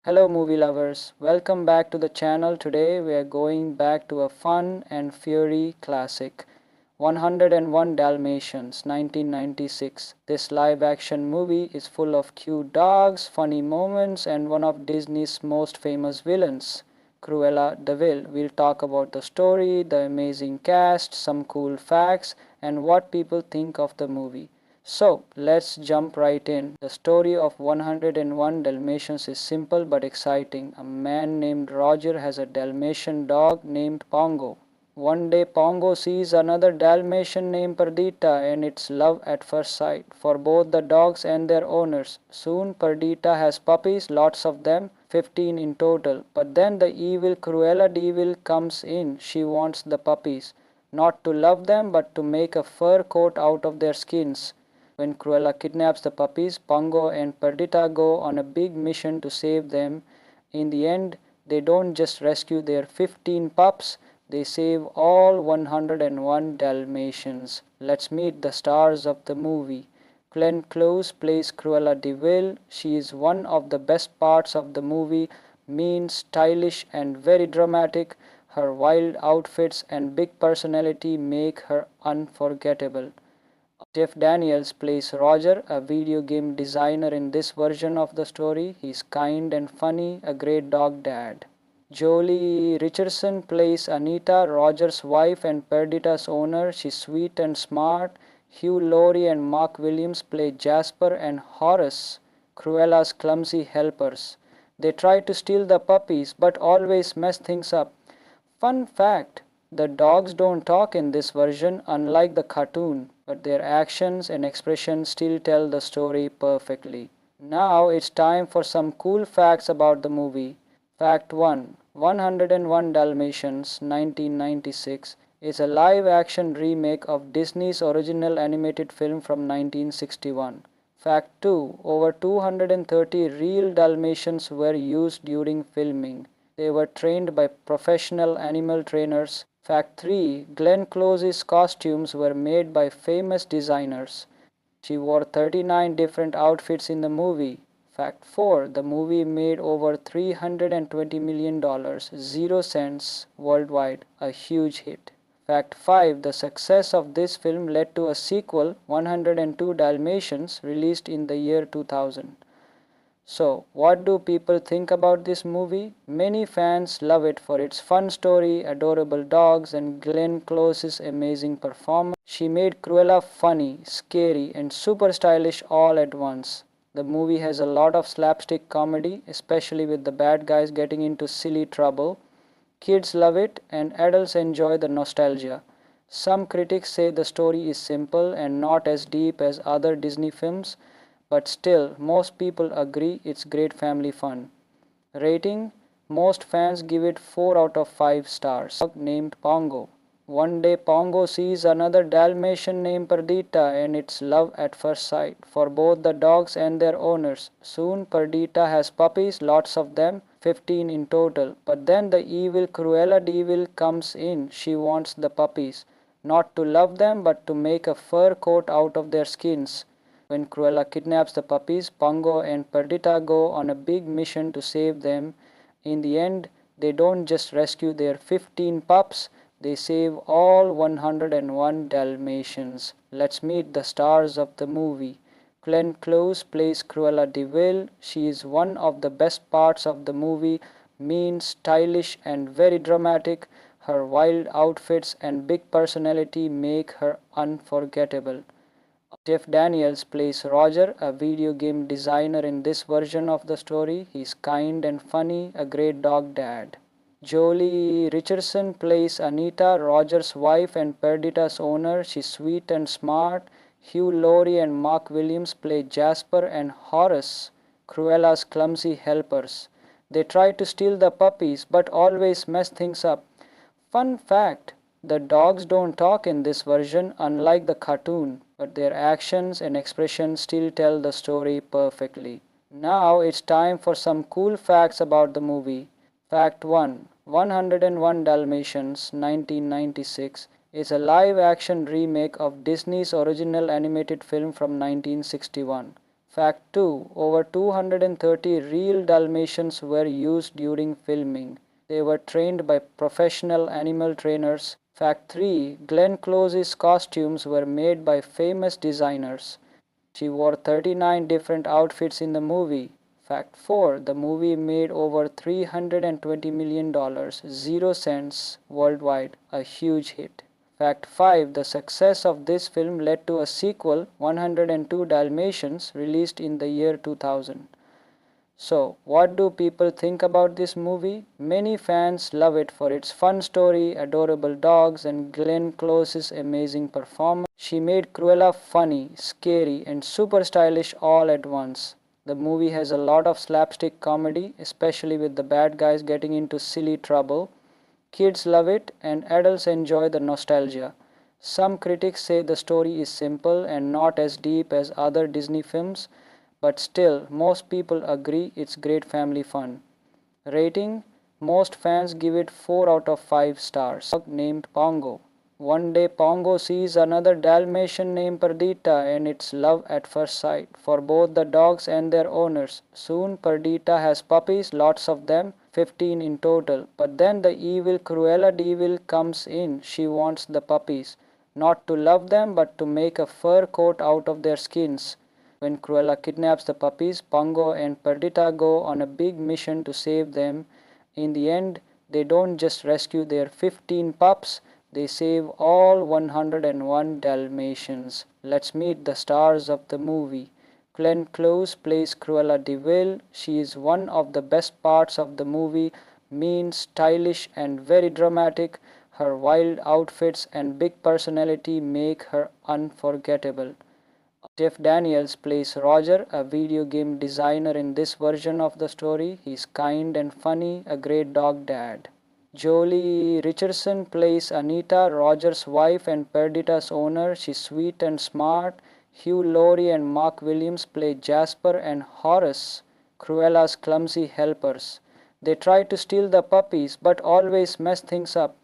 Hello, movie lovers. Welcome back to the channel. Today we are going back to a fun and fury classic 101 Dalmatians 1996. This live action movie is full of cute dogs, funny moments, and one of Disney's most famous villains, Cruella de Vil. We'll talk about the story, the amazing cast, some cool facts, and what people think of the movie. So let's jump right in. The story of 101 Dalmatians is simple but exciting. A man named Roger has a Dalmatian dog named Pongo. One day Pongo sees another Dalmatian named Perdita, and it's love at first sight for both the dogs and their owners. Soon Perdita has puppies, lots of them, 15 in total. But then the evil Cruella de Vil comes in. She wants the puppies, not to love them but to make a fur coat out of their skins. When Cruella kidnaps the puppies, Pongo and Perdita go on a big mission to save them. In the end, they don't just rescue their 15 pups, they save all 101 Dalmatians. Let's meet the stars of the movie. Glenn Close plays Cruella de Vil. She is one of the best parts of the movie, mean, stylish, and very dramatic. Her wild outfits and big personality make her unforgettable. Jeff Daniels plays Roger, a video game designer in this version of the story. He's kind and funny, a great dog dad. Jolie Richardson plays Anita, Roger's wife and Perdita's owner. She's sweet and smart. Hugh Laurie and Mark Williams play Jasper and Horace, Cruella's clumsy helpers. They try to steal the puppies but always mess things up. Fun fact, the dogs don't talk in this version, unlike the cartoon, but their actions and expressions still tell the story perfectly. Now it's time for some cool facts about the movie. Fact 1: 101 Dalmatians 1996 is a live action remake of Disney's original animated film from 1961. Fact 2: over 230 real Dalmatians were used during filming. They were trained by professional animal trainers. Fact 3: Glenn Close's costumes were made by famous designers. She wore 39 different outfits in the movie. Fact 4: the movie made over $320 million, 0 cents worldwide, a huge hit. Fact 5: the success of this film led to a sequel, 102 Dalmatians, released in the year 2000. So, what do people think about this movie? Many fans love it for its fun story, adorable dogs, and Glenn Close's amazing performance. She made Cruella funny, scary, and super stylish all at once. The movie has a lot of slapstick comedy, especially with the bad guys getting into silly trouble. Kids love it, and adults enjoy the nostalgia. Some critics say the story is simple and not as deep as other Disney films, but still, most people agree it's great family fun. Rating: most fans give it 4 out of 5 stars. Dog named Pongo. One day Pongo sees another Dalmatian named Perdita, and it's love at first sight for both the dogs and their owners. Soon Perdita has puppies, lots of them, 15 in total. But then the evil Cruella de Vil comes in. She wants the puppies, not to love them but to make a fur coat out of their skins. When Cruella kidnaps the puppies, Pongo and Perdita go on a big mission to save them. In the end, they don't just rescue their 15 pups, they save all 101 Dalmatians. Let's meet the stars of the movie. Glenn Close plays Cruella de Vil. She is one of the best parts of the movie, mean, stylish, and very dramatic. Her wild outfits and big personality make her unforgettable. Jeff Daniels plays Roger, a video game designer in this version of the story. He's kind and funny, a great dog dad. Jolie Richardson plays Anita, Roger's wife and Perdita's owner. She's sweet and smart. Hugh Laurie and Mark Williams play Jasper and Horace, Cruella's clumsy helpers. They try to steal the puppies but always mess things up. Fun fact, the dogs don't talk in this version, unlike the cartoon, but their actions and expressions still tell the story perfectly. Now it's time for some cool facts about the movie. Fact 1: 101 Dalmatians 1996 is a live action remake of Disney's original animated film from 1961. Fact 2. Over 230 real Dalmatians were used during filming. They were trained by professional animal trainers. Fact 3. Glenn Close's costumes were made by famous designers. She wore 39 different outfits in the movie. Fact 4. The movie made over $320 million, 0 cents worldwide, a huge hit. Fact 5. The success of this film led to a sequel, 102 Dalmatians, released in the year 2000. So, what do people think about this movie? Many fans love it for its fun story, adorable dogs, and Glenn Close's amazing performance. She made Cruella funny, scary, and super stylish all at once. The movie has a lot of slapstick comedy, especially with the bad guys getting into silly trouble. Kids love it and adults enjoy the nostalgia. Some critics say the story is simple and not as deep as other Disney films, but still, most people agree it's great family fun. Rating: most fans give it 4 out of 5 stars. Dog named Pongo. One day Pongo sees another Dalmatian named Perdita and it's love at first sight for both the dogs and their owners. Soon Perdita has puppies, lots of them, 15 in total. But then the evil Cruella de Vil comes in. She wants the puppies, not to love them but to make a fur coat out of their skins. When Cruella kidnaps the puppies, Pongo and Perdita go on a big mission to save them. In the end, they don't just rescue their 15 pups, they save all 101 Dalmatians. Let's meet the stars of the movie. Glenn Close plays Cruella de Vil. She is one of the best parts of the movie, mean, stylish, and very dramatic. Her wild outfits and big personality make her unforgettable. Jeff Daniels plays Roger, a video game designer in this version of the story. He's kind and funny, a great dog dad. Jolie Richardson plays Anita, Roger's wife and Perdita's owner. She's sweet and smart. Hugh Laurie and Mark Williams play Jasper and Horace, Cruella's clumsy helpers. They try to steal the puppies but always mess things up.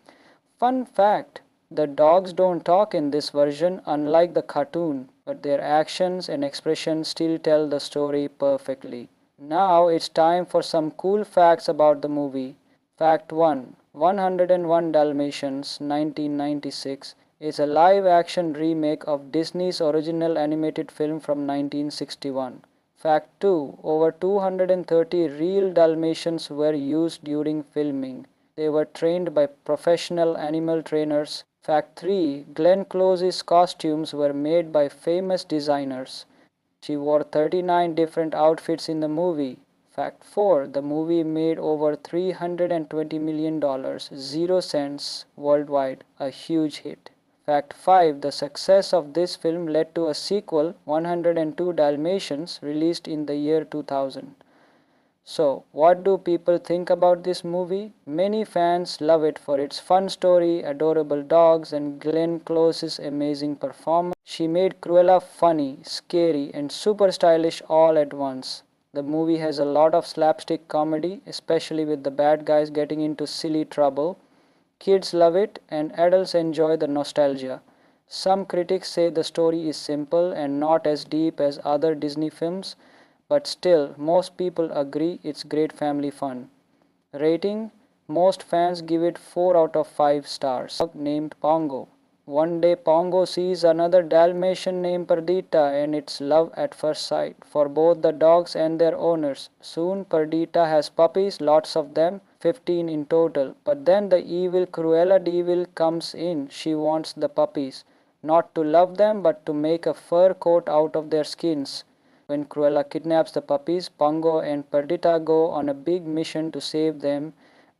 Fun fact: the dogs don't talk in this version, unlike the cartoon, but their actions and expressions still tell the story perfectly. Now it's time for some cool facts about the movie. Fact 1. 101 Dalmatians 1996 is a live-action remake of Disney's original animated film from 1961. Fact 2. Over 230 real Dalmatians were used during filming. They were trained by professional animal trainers. Fact 3. Glenn Close's costumes were made by famous designers. She wore 39 different outfits in the movie. Fact 4. The movie made over $320 million, 0 cents worldwide, a huge hit. Fact 5. The success of this film led to a sequel, 102 Dalmatians, released in the year 2000. So, what do people think about this movie? Many fans love it for its fun story, adorable dogs, and Glenn Close's amazing performance. She made Cruella funny, scary, and super stylish all at once. The movie has a lot of slapstick comedy, especially with the bad guys getting into silly trouble. Kids love it and adults enjoy the nostalgia. Some critics say the story is simple and not as deep as other Disney films, but still, most people agree it's great family fun. Rating: most fans give it 4 out of 5 stars. Dog named Pongo. One day Pongo sees another Dalmatian named Perdita and it's love at first sight for both the dogs and their owners. Soon Perdita has puppies, lots of them, 15 in total. But then the evil Cruella de Vil comes in. She wants the puppies, not to love them but to make a fur coat out of their skins. When Cruella kidnaps the puppies, Pongo and Perdita go on a big mission to save them.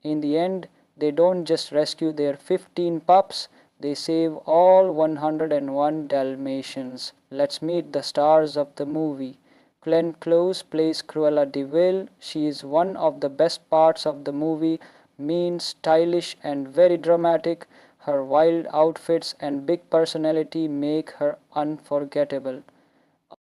In the end, they don't just rescue their 15 pups, they save all 101 Dalmatians. Let's meet the stars of the movie. Glenn Close plays Cruella de Vil. She is one of the best parts of the movie, mean, stylish, and very dramatic. Her wild outfits and big personality make her unforgettable.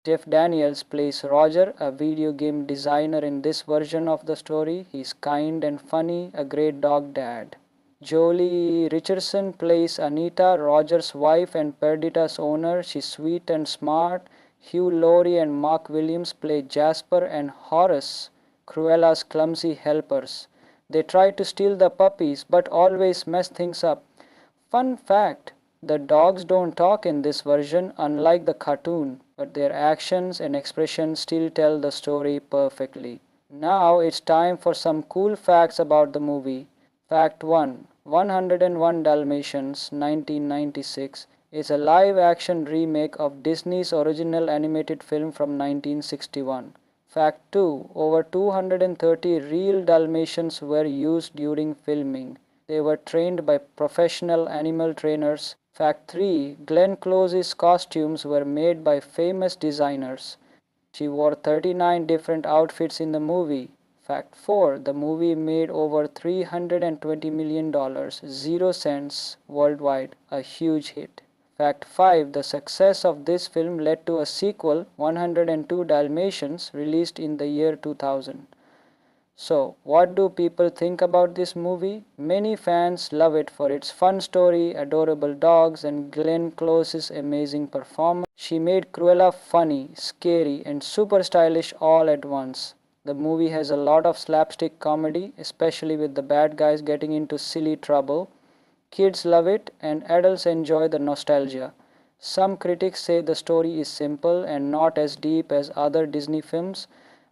Jeff Daniels plays Roger, a video game designer in this version of the story. He's kind and funny, a great dog dad. Jolie Richardson plays Anita, Roger's wife and Perdita's owner. She's sweet and smart. Hugh Laurie and Mark Williams play Jasper and Horace, Cruella's clumsy helpers. They try to steal the puppies but always mess things up. Fun fact, the dogs don't talk in this version, unlike the cartoon, but their actions and expressions still tell the story perfectly. Now it's time for some cool facts about the movie. Fact 1: 101 Dalmatians 1996 is a live-action remake of Disney's original animated film from 1961. Fact 2: over 230 real Dalmatians were used during filming. They were trained by professional animal trainers. Fact 3: Glenn Close's costumes were made by famous designers. She wore 39 different outfits in the movie. Fact 4: the movie made over $320 million, 0 cents worldwide, a huge hit. Fact 5: the success of this film led to a sequel, 102 Dalmatians, released in the year 2000. So, what do people think about this movie? Many fans love it for its fun story, adorable dogs, and Glenn Close's amazing performance. She made Cruella funny, scary, and super stylish all at once. The movie has a lot of slapstick comedy, especially with the bad guys getting into silly trouble. Kids love it, and adults enjoy the nostalgia. Some critics say the story is simple and not as deep as other Disney films,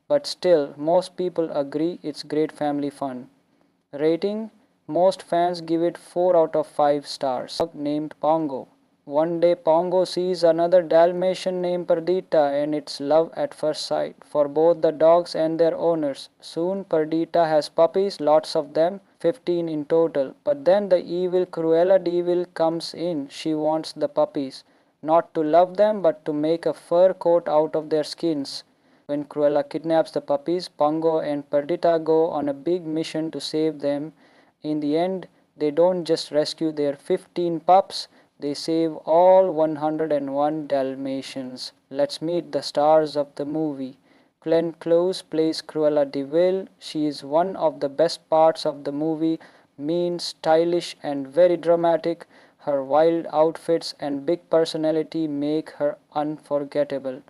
but still, most people agree it's great family fun. Rating: most fans give it 4 out of 5 stars. Dog named Pongo. One day Pongo sees another Dalmatian named Perdita, and it's love at first sight for both the dogs and their owners. Soon Perdita has puppies, lots of them, 15 in total. But then the evil Cruella de Vil comes in. She wants the puppies, not to love them but to make a fur coat out of their skins. When Cruella kidnaps the puppies, Pongo and Perdita go on a big mission to save them. In the end, they don't just rescue their 15 pups, they save all 101 Dalmatians. Let's meet the stars of the movie. Glenn Close plays Cruella de Vil. She is one of the best parts of the movie, mean, stylish, and very dramatic. Her wild outfits and big personality make her unforgettable.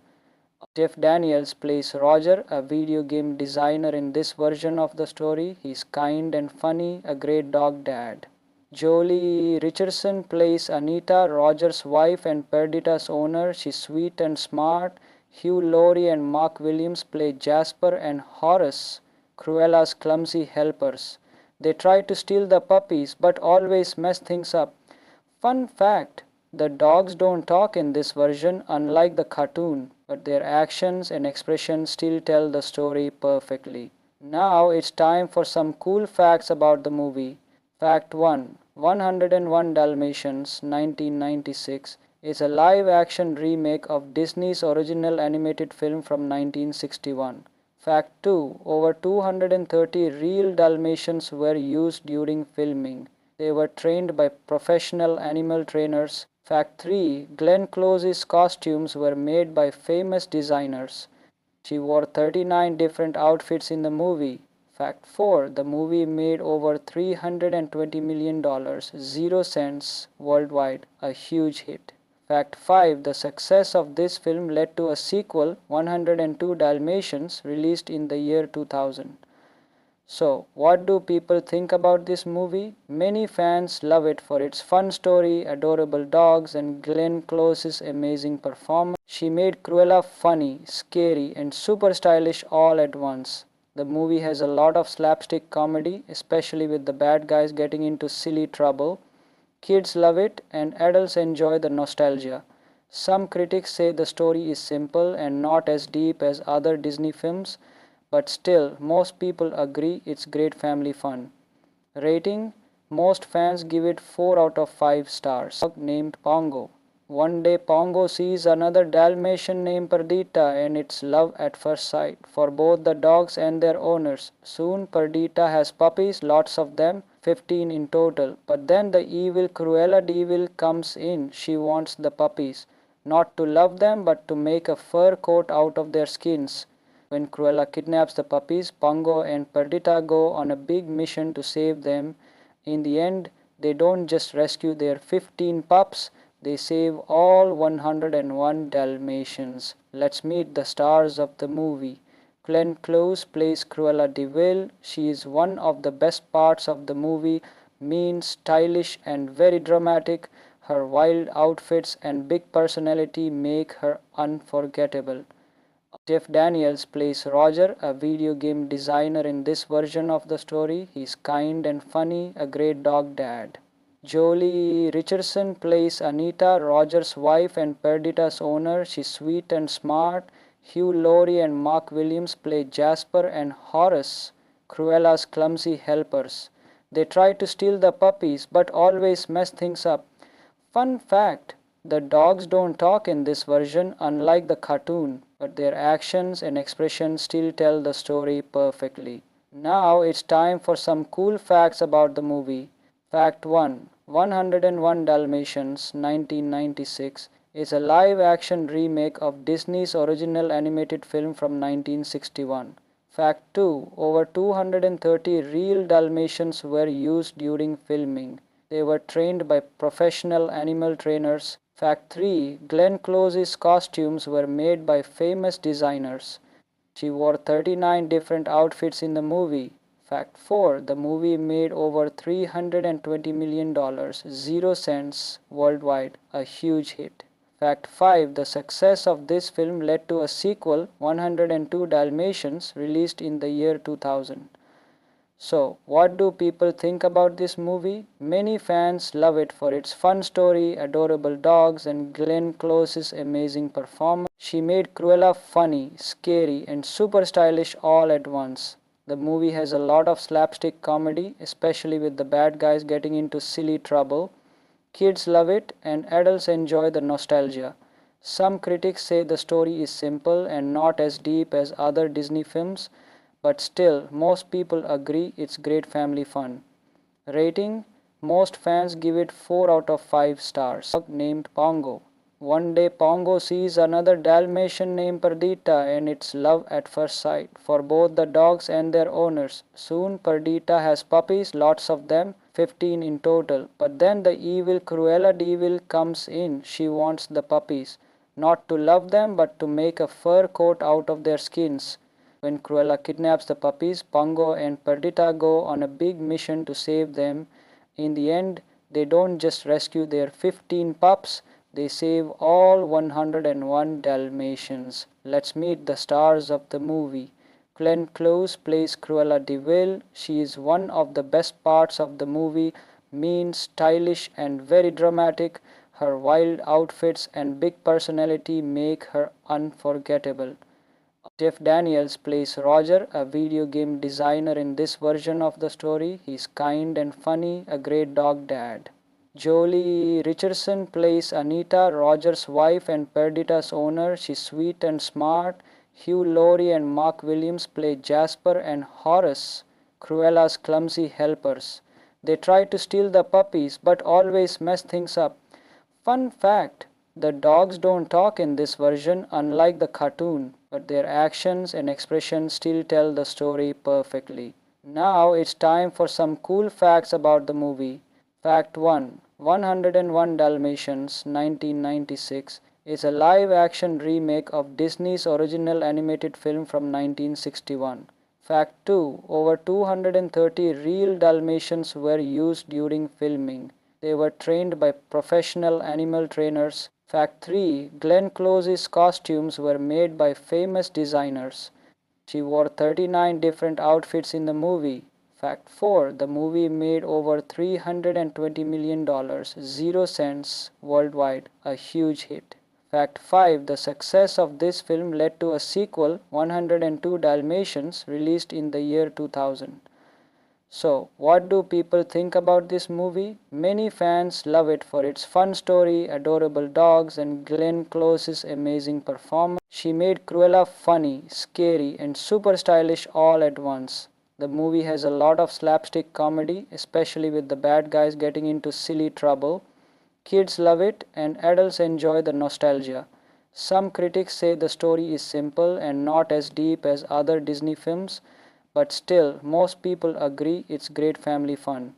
Jeff Daniels plays Roger, a video game designer in this version of the story. He's kind and funny, a great dog dad. Jolie Richardson plays Anita, Roger's wife and Perdita's owner. She's sweet and smart. Hugh Laurie and Mark Williams play Jasper and Horace, Cruella's clumsy helpers. They try to steal the puppies but always mess things up. Fun fact, the dogs don't talk in this version, unlike the cartoon, but their actions and expressions still tell the story perfectly. Now it's time for some cool facts about the movie. Fact 1: 101 Dalmatians 1996 is a live-action remake of Disney's original animated film from 1961. Fact 2: over 230 real Dalmatians were used during filming. They were trained by professional animal trainers. Fact 3: Glenn Close's costumes were made by famous designers. She wore 39 different outfits in the movie. Fact 4: the movie made over $320 million, 0 cents worldwide, a huge hit. Fact 5: the success of this film led to a sequel, 102 Dalmatians, released in the year 2000. So, what do people think about this movie? Many fans love it for its fun story, adorable dogs, and Glenn Close's amazing performance. She made Cruella funny, scary, and super stylish all at once. The movie has a lot of slapstick comedy, especially with the bad guys getting into silly trouble. Kids love it, and adults enjoy the nostalgia. Some critics say the story is simple and not as deep as other Disney films, but still, most people agree it's great family fun. Rating: most fans give it 4 out of 5 stars. Dog named Pongo. One day Pongo sees another Dalmatian named Perdita, and it's love at first sight for both the dogs and their owners. Soon Perdita has puppies, lots of them, 15 in total. But then the evil Cruella de Vil comes in. She wants the puppies, not to love them but to make a fur coat out of their skins. When Cruella kidnaps the puppies, Pongo and Perdita go on a big mission to save them. In the end, they don't just rescue their 15 pups, They save all 101 Dalmatians. Let's meet the stars of the movie. Glenn Close plays Cruella de Vil. She is one of the best parts of the movie, mean, stylish, and very dramatic. Her wild outfits and big personality make her unforgettable. Jeff Daniels plays Roger, a video game designer in this version of the story. He's kind and funny, a great dog dad. Jolie Richardson plays Anita, Roger's wife and Perdita's owner. She's sweet and smart. Hugh Laurie and Mark Williams play Jasper and Horace, Cruella's clumsy helpers. They try to steal the puppies but always mess things up. Fun fact, the dogs don't talk in this version, unlike the cartoon, but their actions and expressions still tell the story perfectly. Now it's time for some cool facts about the movie. Fact 1. 101 Dalmatians 1996 is a live-action remake of Disney's original animated film from 1961. Fact 2. Over 230 real Dalmatians were used during filming. They were trained by professional animal trainers. Fact 3. Glenn Close's costumes were made by famous designers. She wore 39 different outfits in the movie. Fact 4. The movie made over $320 million, 0 cents worldwide, a huge hit. Fact 5. The success of this film led to a sequel, 102 Dalmatians, released in the year 2000. So, what do people think about this movie? Many fans love it for its fun story, adorable dogs, and Glenn Close's amazing performance. She made Cruella funny, scary, and super stylish all at once. The movie has a lot of slapstick comedy, especially with the bad guys getting into silly trouble. Kids love it, and adults enjoy the nostalgia. Some critics say the story is simple and not as deep as other Disney films, but still, most people agree it's great family fun. Rating: most fans give it 4 out of 5 stars. Dog named Pongo. One day Pongo sees another Dalmatian named Perdita, and it's love at first sight for both the dogs and their owners. Soon Perdita has puppies, lots of them, 15 in total. But then the evil Cruella de Vil comes in. She wants the puppies, not to love them but to make a fur coat out of their skins. When Cruella kidnaps the puppies, Pongo and Perdita go on a big mission to save them. In the end, they don't just rescue their 15 pups, they save all 101 Dalmatians. Let's meet the stars of the movie. Glenn Close plays Cruella de Vil. She is one of the best parts of the movie, mean, stylish, and very dramatic. Her wild outfits and big personality make her unforgettable. Jeff Daniels plays Roger, a video game designer in this version of the story. He's kind and funny, a great dog dad. Jolie Richardson plays Anita, Roger's wife and Perdita's owner. She's sweet and smart. Hugh Laurie and Mark Williams play Jasper and Horace, Cruella's clumsy helpers. They try to steal the puppies but always mess things up. Fun fact, the dogs don't talk in this version, unlike the cartoon, but their actions and expressions still tell the story perfectly. Now it's time for some cool facts about the movie. Fact 1. 101 Dalmatians 1996 is a live-action remake of Disney's original animated film from 1961. Fact 2. Over 230 real Dalmatians were used during filming. They were trained by professional animal trainers. Fact 3. Glenn Close's costumes were made by famous designers. She wore 39 different outfits in the movie. Fact 4. The movie made over $320 million, 0 cents worldwide, a huge hit. Fact 5. The success of this film led to a sequel, 102 Dalmatians, released in the year 2000. So, what do people think about this movie? Many fans love it for its fun story, adorable dogs, and Glenn Close's amazing performance. She made Cruella funny, scary, and super stylish all at once. The movie has a lot of slapstick comedy, especially with the bad guys getting into silly trouble. Kids love it, and adults enjoy the nostalgia. Some critics say the story is simple and not as deep as other Disney films, but still, most people agree it's great family fun.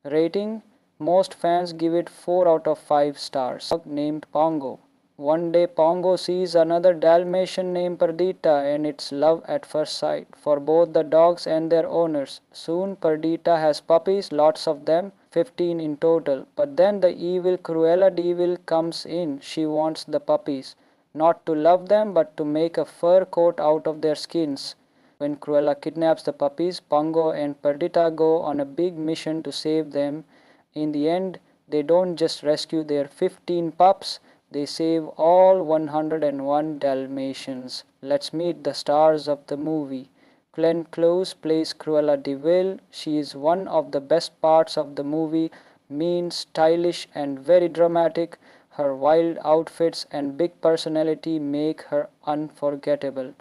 Rating: Most fans give it 4 out of 5 stars. Dog named Pongo. One day Pongo sees another Dalmatian named Perdita, and it's love at first sight for both the dogs and their owners. Soon Perdita has puppies, lots of them, 15 in total. But then the evil Cruella de Vil comes in. She wants the puppies, not to love them but to make a fur coat out of their skins. When Cruella kidnaps the puppies, Pongo and Perdita go on a big mission to save them. In the end, they don't just rescue their 15 pups, they save all 101 Dalmatians. Let's meet the stars of the movie. Glenn Close plays Cruella de Vil. She is one of the best parts of the movie, mean, stylish and very dramatic. Her wild outfits and big personality make her unforgettable.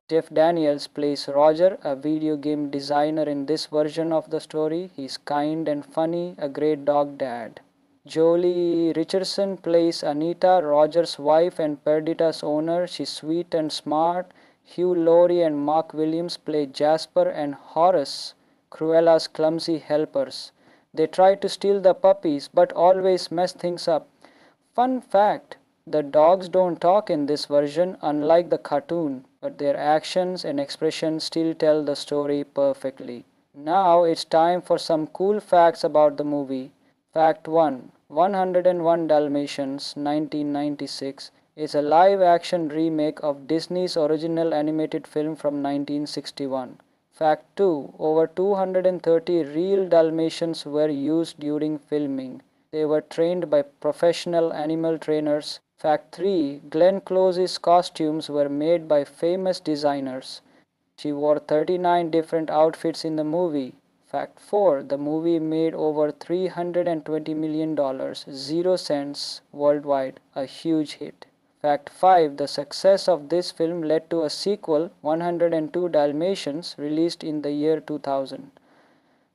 Jeff Daniels plays Roger, a video game designer in this version of the story. He's kind and funny, a great dog dad. Jolie Richardson plays Anita, Roger's wife and Perdita's owner. She's sweet and smart. Hugh Laurie and Mark Williams play Jasper and Horace, Cruella's clumsy helpers. They try to steal the puppies but always mess things up. Fun fact, the dogs don't talk in this version, unlike the cartoon, but their actions and expressions still tell the story perfectly. Now it's time for some cool facts about the movie. Fact 1. 101 Dalmatians 1996 is a live-action remake of Disney's original animated film from 1961. Fact 2. Over 230 real Dalmatians were used during filming. They were trained by professional animal trainers. Fact 3. Glenn Close's costumes were made by famous designers. She wore 39 different outfits in the movie. Fact 4. The movie made over $320 million, 0 cents worldwide, a huge hit. Fact 5. The success of this film led to a sequel, 102 Dalmatians, released in the year 2000.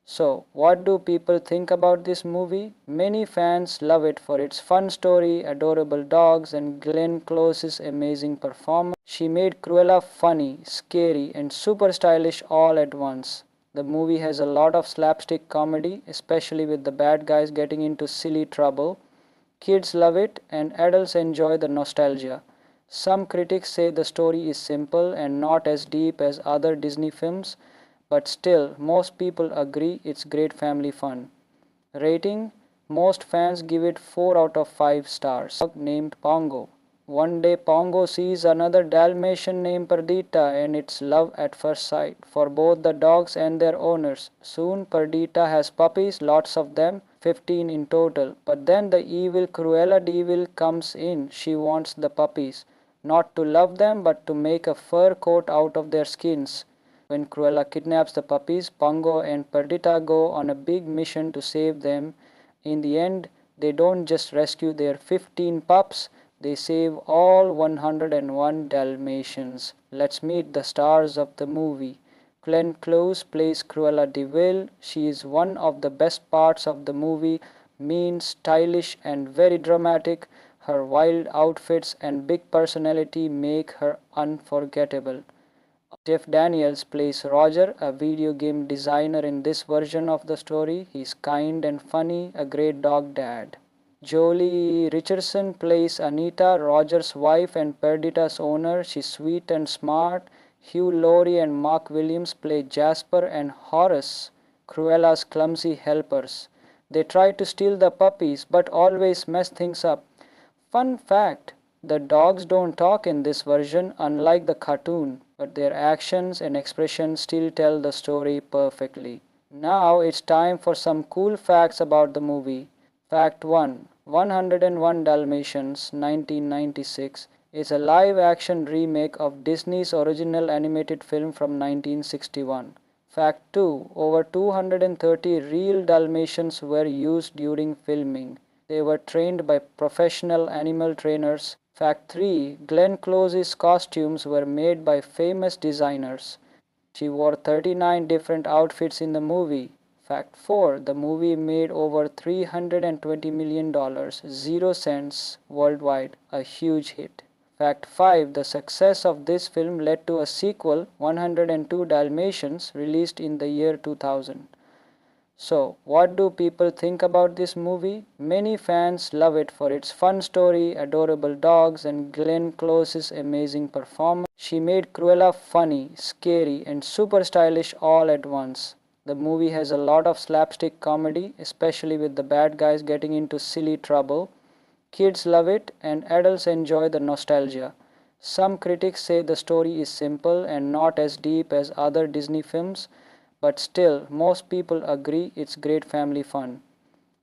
So, what do people think about this movie? Many fans love it for its fun story, adorable dogs, and Glenn Close's amazing performance. She made Cruella funny, scary, and super stylish all at once. The movie has a lot of slapstick comedy, especially with the bad guys getting into silly trouble. Kids love it, and adults enjoy the nostalgia. Some critics say the story is simple and not as deep as other Disney films, but still, most people agree it's great family fun. Rating: most fans give it 4 out of 5 stars. Dog named Pongo. One day Pongo sees another Dalmatian named Perdita, and it's love at first sight for both the dogs and their owners. Soon Perdita has puppies, lots of them, 15 in total. But then the evil Cruella de Vil comes in. She wants the puppies, not to love them but to make a fur coat out of their skins. When Cruella kidnaps the puppies, Pongo and Perdita go on a big mission to save them. In the end, they don't just rescue their 15 pups, they save all 101 Dalmatians. Let's meet the stars of the movie. Glenn Close plays Cruella de Vil. She is one of the best parts of the movie, mean, stylish and very dramatic. Her wild outfits and big personality make her unforgettable. Jeff Daniels plays Roger, a video game designer in this version of the story. He's kind and funny, a great dog dad. Jolie Richardson plays Anita, Roger's wife and Perdita's owner. She's sweet and smart. Hugh Laurie and Mark Williams play Jasper and Horace, Cruella's clumsy helpers. They try to steal the puppies but always mess things up. Fun fact, the dogs don't talk in this version, unlike the cartoon, but their actions and expressions still tell the story perfectly. Now it's time for some cool facts about the movie. Fact 1. 101 Dalmatians 1996 is a live-action remake of Disney's original animated film from 1961. Fact 2. Over 230 real Dalmatians were used during filming. They were trained by professional animal trainers. Fact 3. Glenn Close's costumes were made by famous designers. She wore 39 different outfits in the movie. Fact 4. The movie made over $320 million, 0 cents worldwide, a huge hit. Fact 5. The success of this film led to a sequel, 102 Dalmatians, released in the year 2000. So, what do people think about this movie? Many fans love it for its fun story, adorable dogs, and Glenn Close's amazing performance. She made Cruella funny, scary, and super stylish all at once. The movie has a lot of slapstick comedy, especially with the bad guys getting into silly trouble. Kids love it, and adults enjoy the nostalgia. Some critics say the story is simple and not as deep as other Disney films, but still, most people agree it's great family fun.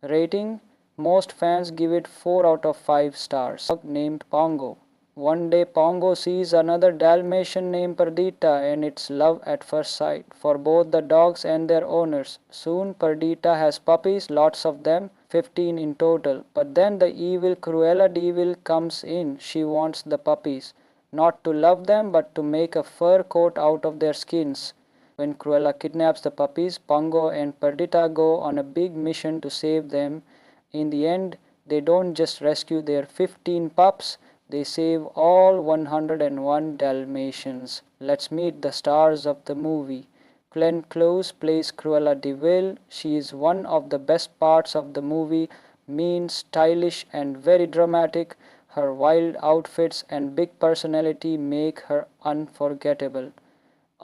Rating: most fans give it 4 out of 5 stars. Dog named Pongo. One day Pongo sees another Dalmatian named Perdita, and it's love at first sight for both the dogs and their owners. Soon Perdita has puppies, lots of them, 15 in total. But then the evil Cruella devil comes in. She wants the puppies, not to love them but to make a fur coat out of their skins. When Cruella kidnaps the puppies, Pongo and Perdita go on a big mission to save them. In the end, they don't just rescue their 15 pups, they save all 101 Dalmatians. Let's meet the stars of the movie. Glenn Close plays Cruella de Vil. She is one of the best parts of the movie, mean, stylish, and very dramatic. Her wild outfits and big personality make her unforgettable.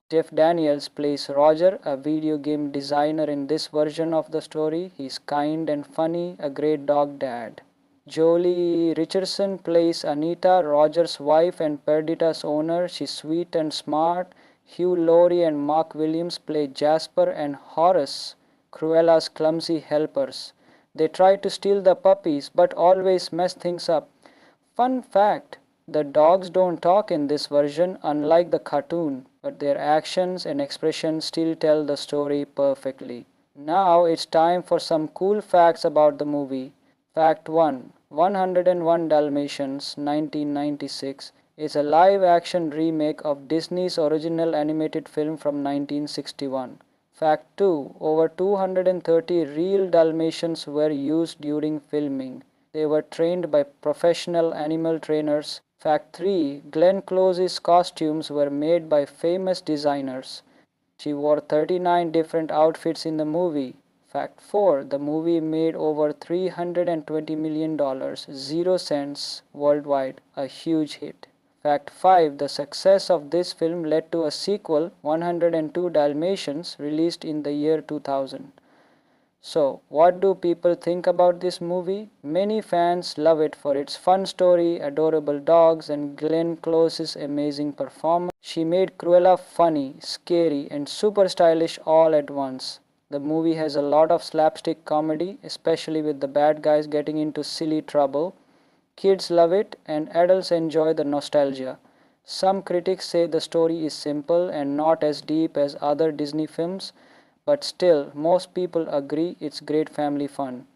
Jeff Daniels plays Roger, a video game designer in this version of the story. He's kind and funny, a great dog dad. Jolie Richardson plays Anita, Roger's wife and Perdita's owner. She's sweet and smart. Hugh Laurie and Mark Williams play Jasper and Horace, Cruella's clumsy helpers. They try to steal the puppies but always mess things up. Fun fact: the dogs don't talk in this version, unlike the cartoon, but their actions and expressions still tell the story perfectly. Now it's time for some cool facts about the movie. Fact 1: 101 Dalmatians 1996 is a live-action remake of Disney's original animated film from 1961. Fact 2: over 230 real Dalmatians were used during filming. They were trained by professional animal trainers. Fact 3: Glenn Close's costumes were made by famous designers. She wore 39 different outfits in the movie. Fact 4: the movie made over $320 million, 0 cents worldwide, a huge hit. Fact 5: the success of this film led to a sequel, 102 Dalmatians, released in the year 2000. So, what do people think about this movie? Many fans love it for its fun story, adorable dogs, and Glenn Close's amazing performance. She made Cruella funny, scary, and super stylish all at once. The movie has a lot of slapstick comedy, especially with the bad guys getting into silly trouble. Kids love it, and adults enjoy the nostalgia. Some critics say the story is simple and not as deep as other Disney films, but still, most people agree it's great family fun.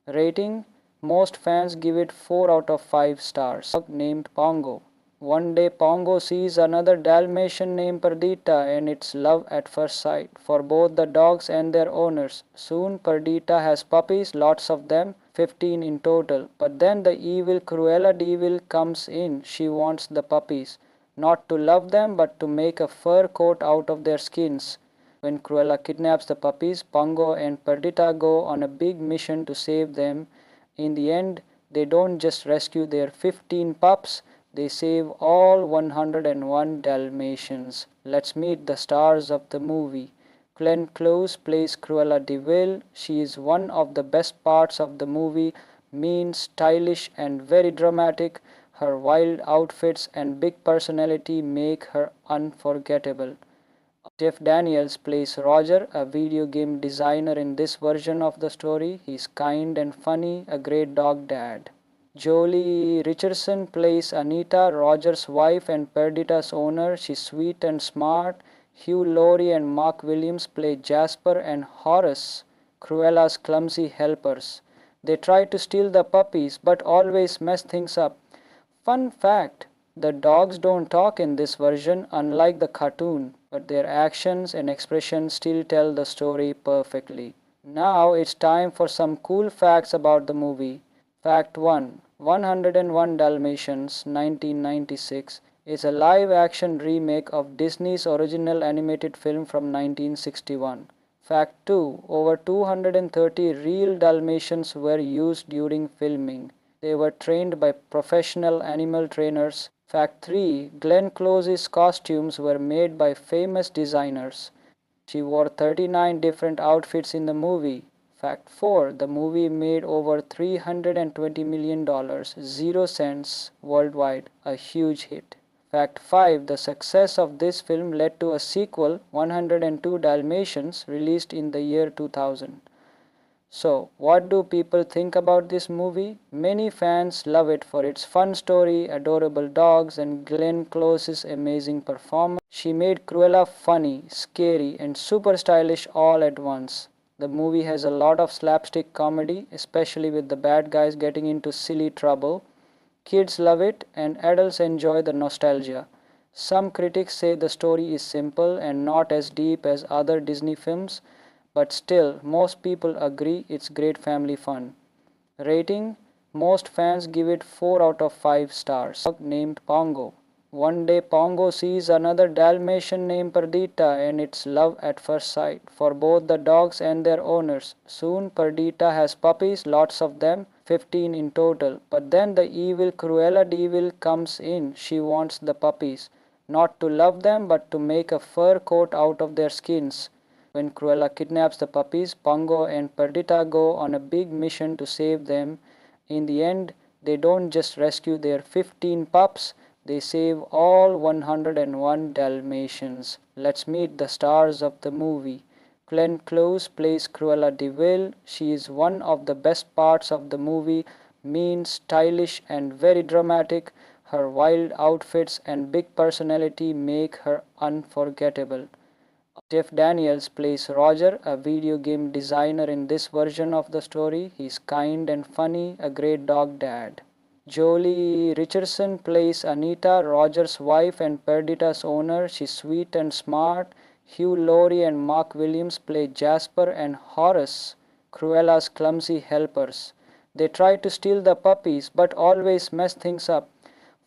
Rating: most fans give it 4 out of 5 stars. Dog named Pongo. One day Pongo sees another Dalmatian named Perdita, and it's love at first sight for both the dogs and their owners. Soon Perdita has puppies, lots of them, 15 in total. But then the evil Cruella devil comes in. She wants the puppies, not to love them but to make a fur coat out of their skins. When Cruella kidnaps the puppies, Pongo and Perdita go on a big mission to save them. In the end, they don't just rescue their 15 pups, they save all 101 Dalmatians. Let's meet the stars of the movie. Glenn Close plays Cruella de Vil. She is one of the best parts of the movie, mean, stylish, and very dramatic. Her wild outfits and big personality make her unforgettable. Jeff Daniels plays Roger, a video game designer in this version of the story. He's kind and funny, a great dog dad. Jolie Richardson plays Anita, Roger's wife and Perdita's owner. She's sweet and smart. Hugh Laurie and Mark Williams play Jasper and Horace, Cruella's clumsy helpers. They try to steal the puppies but always mess things up. Fun fact: the dogs don't talk in this version, unlike the cartoon, but their actions and expressions still tell the story perfectly. Now it's time for some cool facts about the movie. Fact 1: 101 Dalmatians 1996 is a live-action remake of Disney's original animated film from 1961. Fact 2. Over 230 real Dalmatians were used during filming. They were trained by professional animal trainers. Fact 3. Glenn Close's costumes were made by famous designers. She wore 39 different outfits in the movie. Fact 4. The movie made over $320 million, 0 cents worldwide, a huge hit. Fact 5. The success of this film led to a sequel, 102 Dalmatians, released in the year 2000. So, what do people think about this movie? Many fans love it for its fun story, adorable dogs, and Glenn Close's amazing performance. She made Cruella funny, scary, and super stylish all at once. The movie has a lot of slapstick comedy, especially with the bad guys getting into silly trouble. Kids love it, and adults enjoy the nostalgia. Some critics say the story is simple and not as deep as other Disney films, but still, most people agree it's great family fun. Rating: most fans give it 4 out of 5 stars. Dog named Pongo. One day Pongo sees another Dalmatian named Perdita, and it's love at first sight for both the dogs and their owners. Soon Perdita has puppies, lots of them, 15 in total. But then the evil Cruella de Vil comes in. She wants the puppies, not to love them but to make a fur coat out of their skins. When Cruella kidnaps the puppies, Pongo and Perdita go on a big mission to save them. In the end, they don't just rescue their 15 pups, they save all 101 Dalmatians. Let's meet the stars of the movie. Glenn Close plays Cruella de Vil. She is one of the best parts of the movie, mean, stylish, and very dramatic. Her wild outfits and big personality make her unforgettable. Jeff Daniels plays Roger, a video game designer in this version of the story. He's kind and funny, a great dog dad. Jolie Richardson plays Anita, Roger's wife and Perdita's owner. She's sweet and smart. Hugh Laurie and Mark Williams play Jasper and Horace, Cruella's clumsy helpers. They try to steal the puppies but always mess things up.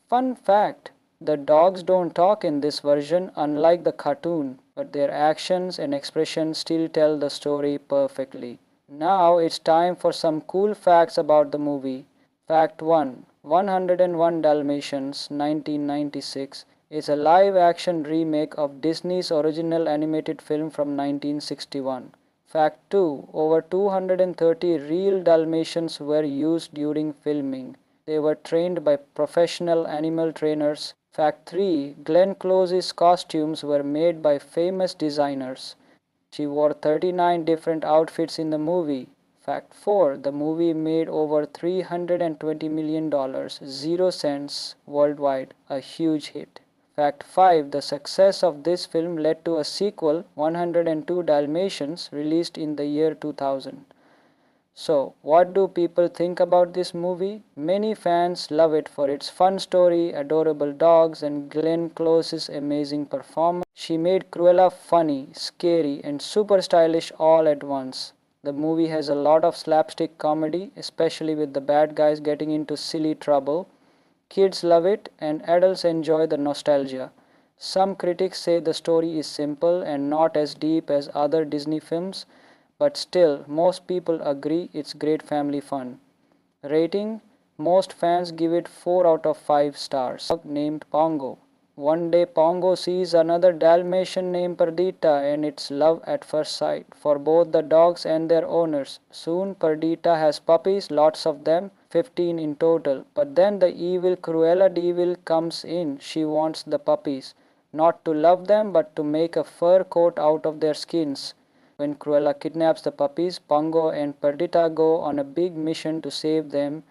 Fun fact: the dogs don't talk in this version, unlike the cartoon, but their actions and expressions still tell the story perfectly. Now it's time for some cool facts about the movie. Fact 1. 101 Dalmatians 1996 is a live-action remake of Disney's original animated film from 1961. Fact 2. Over 230 real Dalmatians were used during filming. They were trained by professional animal trainers. Fact 3. Glenn Close's costumes were made by famous designers. She wore 39 different outfits in the movie. Fact 4. The movie made over $320 million, 0 cents worldwide, a huge hit. Fact 5. The success of this film led to a sequel, 102 Dalmatians, released in the year 2000. So, what do people think about this movie? Many fans love it for its fun story, adorable dogs, and Glenn Close's amazing performance. She made Cruella funny, scary, and super stylish all at once. The movie has a lot of slapstick comedy, especially with the bad guys getting into silly trouble. Kids love it, and adults enjoy the nostalgia. Some critics say the story is simple and not as deep as other Disney films, but still, most people agree it's great family fun. Rating: most fans give it 4 out of 5 stars. Dog named Pongo. One day Pongo sees another Dalmatian named Perdita, and it's love at first sight for both the dogs and their owners. Soon Perdita has puppies, lots of them, 15 in total. But then the evil Cruella de Vil comes in. She wants the puppies, not to love them but to make a fur coat out of their skins. When Cruella kidnaps the puppies, Pongo and Perdita go on a big mission to save them.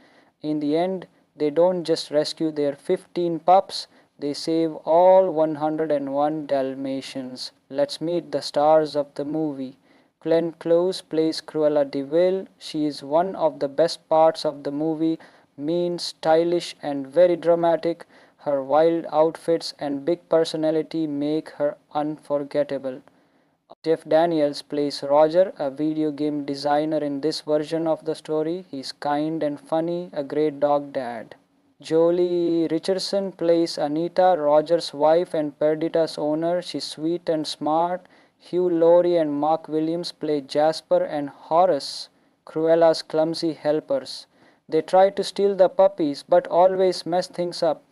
In the end, they don't just rescue their 15 pups, they save all 101 Dalmatians. Let's meet the stars of the movie. Glenn Close plays Cruella de Vil. She is one of the best parts of the movie, mean, stylish, and very dramatic. Her wild outfits and big personality make her unforgettable. Jeff Daniels plays Roger, a video game designer in this version of the story. He's kind and funny, a great dog dad. Jolie Richardson plays Anita, Roger's wife and Perdita's owner. She's sweet and smart. Hugh Laurie and Mark Williams play Jasper and Horace, Cruella's clumsy helpers. They try to steal the puppies but always mess things up.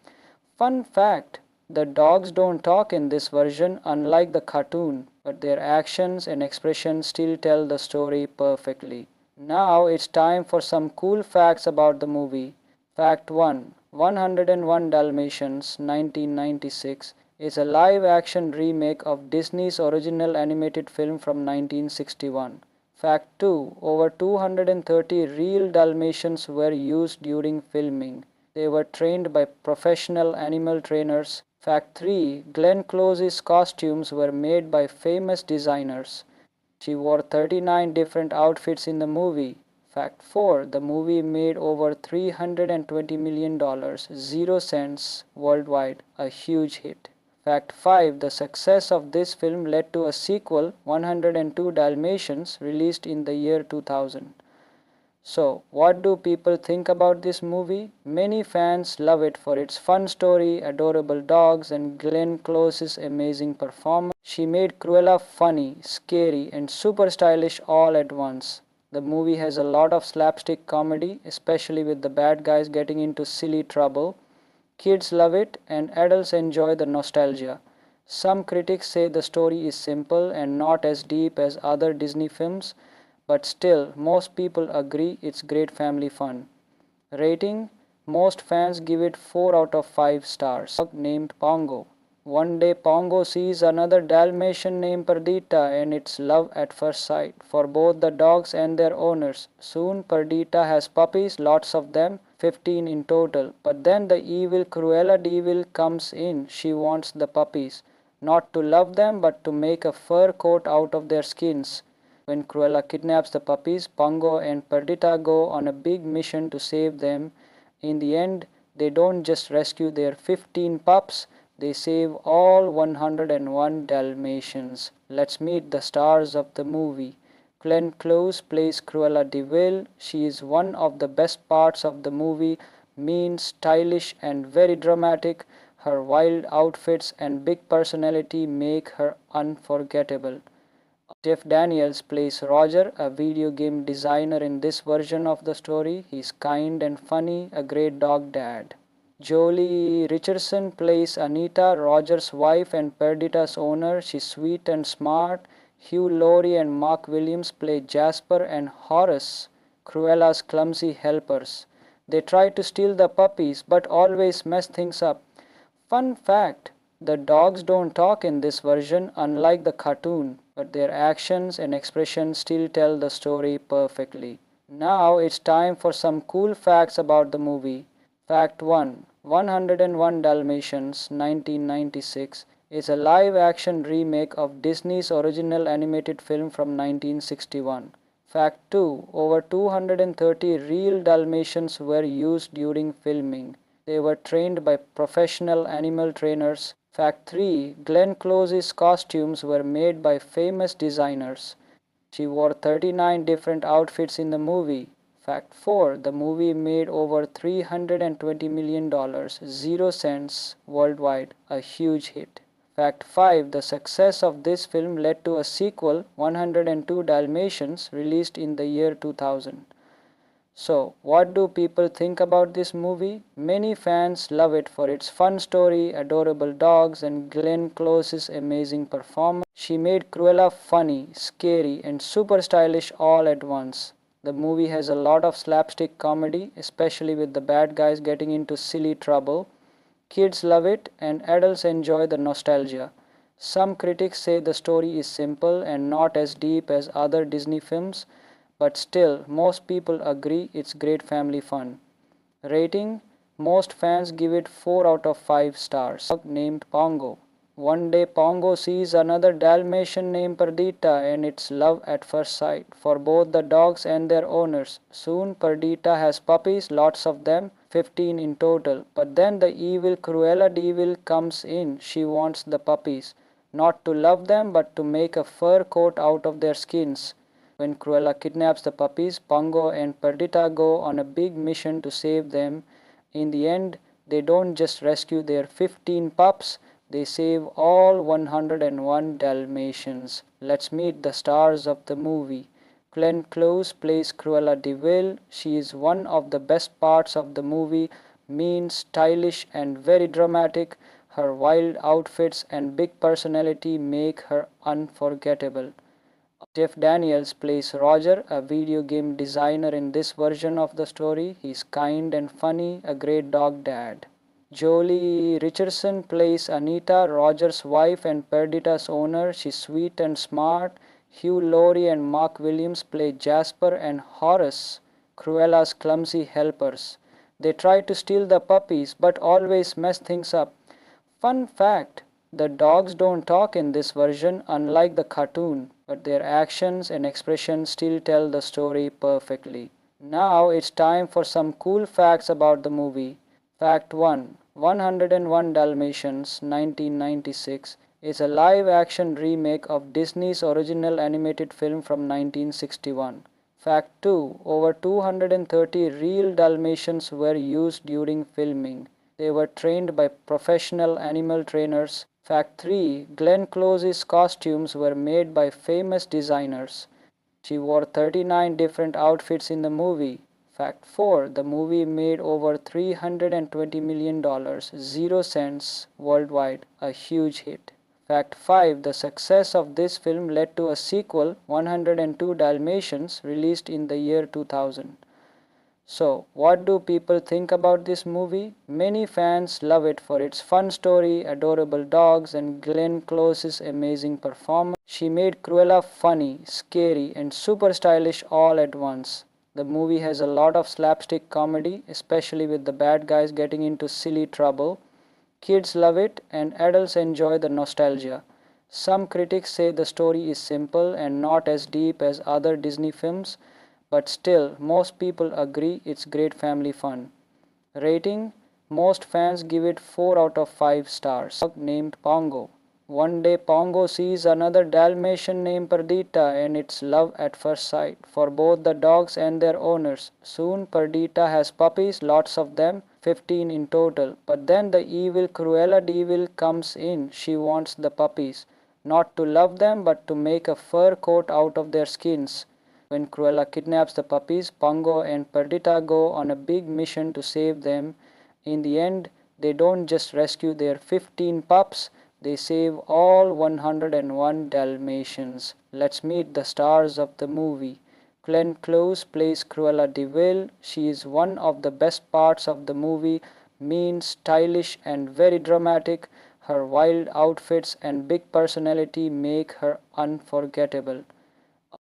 Fun fact, the dogs don't talk in this version, unlike the cartoon, but their actions and expressions still tell the story perfectly. Now it's time for some cool facts about the movie. Fact 1: 101 Dalmatians 1996 is a live-action remake of Disney's original animated film from 1961. Fact 2: over 230 real Dalmatians were used during filming. They were trained by professional animal trainers. Fact 3: Glenn Close's costumes were made by famous designers. She wore 39 different outfits in the movie. Fact 4: the movie made over $320 million, 0 cents worldwide, a huge hit. Fact 5: the success of this film led to a sequel, 102 Dalmatians, released in the year 2000. So, what do people think about this movie? Many fans love it for its fun story, adorable dogs, and Glenn Close's amazing performance. She made Cruella funny, scary, and super stylish all at once. The movie has a lot of slapstick comedy, especially with the bad guys getting into silly trouble. Kids love it, and adults enjoy the nostalgia. Some critics say the story is simple and not as deep as other Disney films, but still, most people agree it's great family fun. Rating: most fans give it 4 out of 5 stars. Dog named Pongo. One day Pongo sees another Dalmatian named Perdita, and it's love at first sight for both the dogs and their owners. Soon Perdita has puppies, lots of them, 15 in total. But then the evil Cruella Devil comes in. She wants the puppies, not to love them but to make a fur coat out of their skins. When Cruella kidnaps the puppies, Pongo and Perdita go on a big mission to save them. In the end, they don't just rescue their 15 pups, they save all 101 Dalmatians. Let's meet the stars of the movie. Glenn Close plays Cruella de Vil. She is one of the best parts of the movie, mean, stylish, and very dramatic. Her wild outfits and big personality make her unforgettable. Jeff Daniels plays Roger, a video game designer in this version of the story. He's kind and funny, a great dog dad. Jolie Richardson plays Anita, Roger's wife and Perdita's owner. She's sweet and smart. Hugh Laurie and Mark Williams play Jasper and Horace, Cruella's clumsy helpers. They try to steal the puppies but always mess things up. Fun fact, the dogs don't talk in this version, unlike the cartoon, but their actions and expressions still tell the story perfectly. Now it's time for some cool facts about the movie. Fact 1: 101 Dalmatians 1996 is a live-action remake of Disney's original animated film from 1961. Fact 2: over 230 real Dalmatians were used during filming. They were trained by professional animal trainers. Fact 3: Glenn Close's costumes were made by famous designers. She wore 39 different outfits in the movie. Fact 4: the movie made over $320 million, 0 cents worldwide, a huge hit. Fact 5: the success of this film led to a sequel, 102 Dalmatians, released in the year 2000. So, what do people think about this movie? Many fans love it for its fun story, adorable dogs, and Glenn Close's amazing performance. She made Cruella funny, scary, and super stylish all at once. The movie has a lot of slapstick comedy, especially with the bad guys getting into silly trouble. Kids love it, and adults enjoy the nostalgia. Some critics say the story is simple and not as deep as other Disney films, but still, most people agree it's great family fun. Rating: most fans give it 4 out of 5 stars. Dog named Pongo. One day Pongo sees another Dalmatian named Perdita, and it's love at first sight for both the dogs and their owners. Soon Perdita has puppies, lots of them, 15 in total. But then the evil Cruella Devil comes in. She wants the puppies, not to love them but to make a fur coat out of their skins. When Cruella kidnaps the puppies, Pongo and Perdita go on a big mission to save them. In the end, they don't just rescue their 15 pups, They save all 101 Dalmatians. Let's meet the stars of the movie. Glenn Close plays Cruella de Vil. She is one of the best parts of the movie, mean, stylish, and very dramatic. Her wild outfits and big personality make her unforgettable. Jeff Daniels plays Roger, a video game designer in this version of the story. He's kind and funny, a great dog dad. Jolie Richardson plays Anita, Roger's wife and Perdita's owner. She's sweet and smart. Hugh Laurie and Mark Williams play Jasper and Horace, Cruella's clumsy helpers. They try to steal the puppies but always mess things up. Fun fact, the dogs don't talk in this version, unlike the cartoon, but their actions and expressions still tell the story perfectly. Now it's time for some cool facts about the movie. Fact 1: 101 Dalmatians 1996 is a live-action remake of Disney's original animated film from 1961. Fact 2: over 230 real Dalmatians were used during filming. They were trained by professional animal trainers. Fact 3: Glenn Close's costumes were made by famous designers. She wore 39 different outfits in the movie. Fact 4: the movie made over $320 million, 0 cents worldwide, a huge hit. Fact 5: the success of this film led to a sequel, 102 Dalmatians, released in the year 2000. So, what do people think about this movie? Many fans love it for its fun story, adorable dogs, and Glenn Close's amazing performance. She made Cruella funny, scary, and super stylish all at once. The movie has a lot of slapstick comedy, especially with the bad guys getting into silly trouble. Kids love it, and adults enjoy the nostalgia. Some critics say the story is simple and not as deep as other Disney films, but still, most people agree it's great family fun. Rating: most fans give it 4 out of 5 stars. Dog named Pongo. One day Pongo sees another Dalmatian named Perdita, and it's love at first sight for both the dogs and their owners. Soon Perdita has puppies, lots of them, 15 in total. But then the evil Cruella de Vil comes in. She wants the puppies, not to love them but to make a fur coat out of their skins. When Cruella kidnaps the puppies, Pongo and Perdita go on a big mission to save them. In the end, they don't just rescue their 15 pups, they save all 101 Dalmatians. Let's meet the stars of the movie. Glenn Close plays Cruella de Vil. She is one of the best parts of the movie, mean, stylish, and very dramatic. Her wild outfits and big personality make her unforgettable.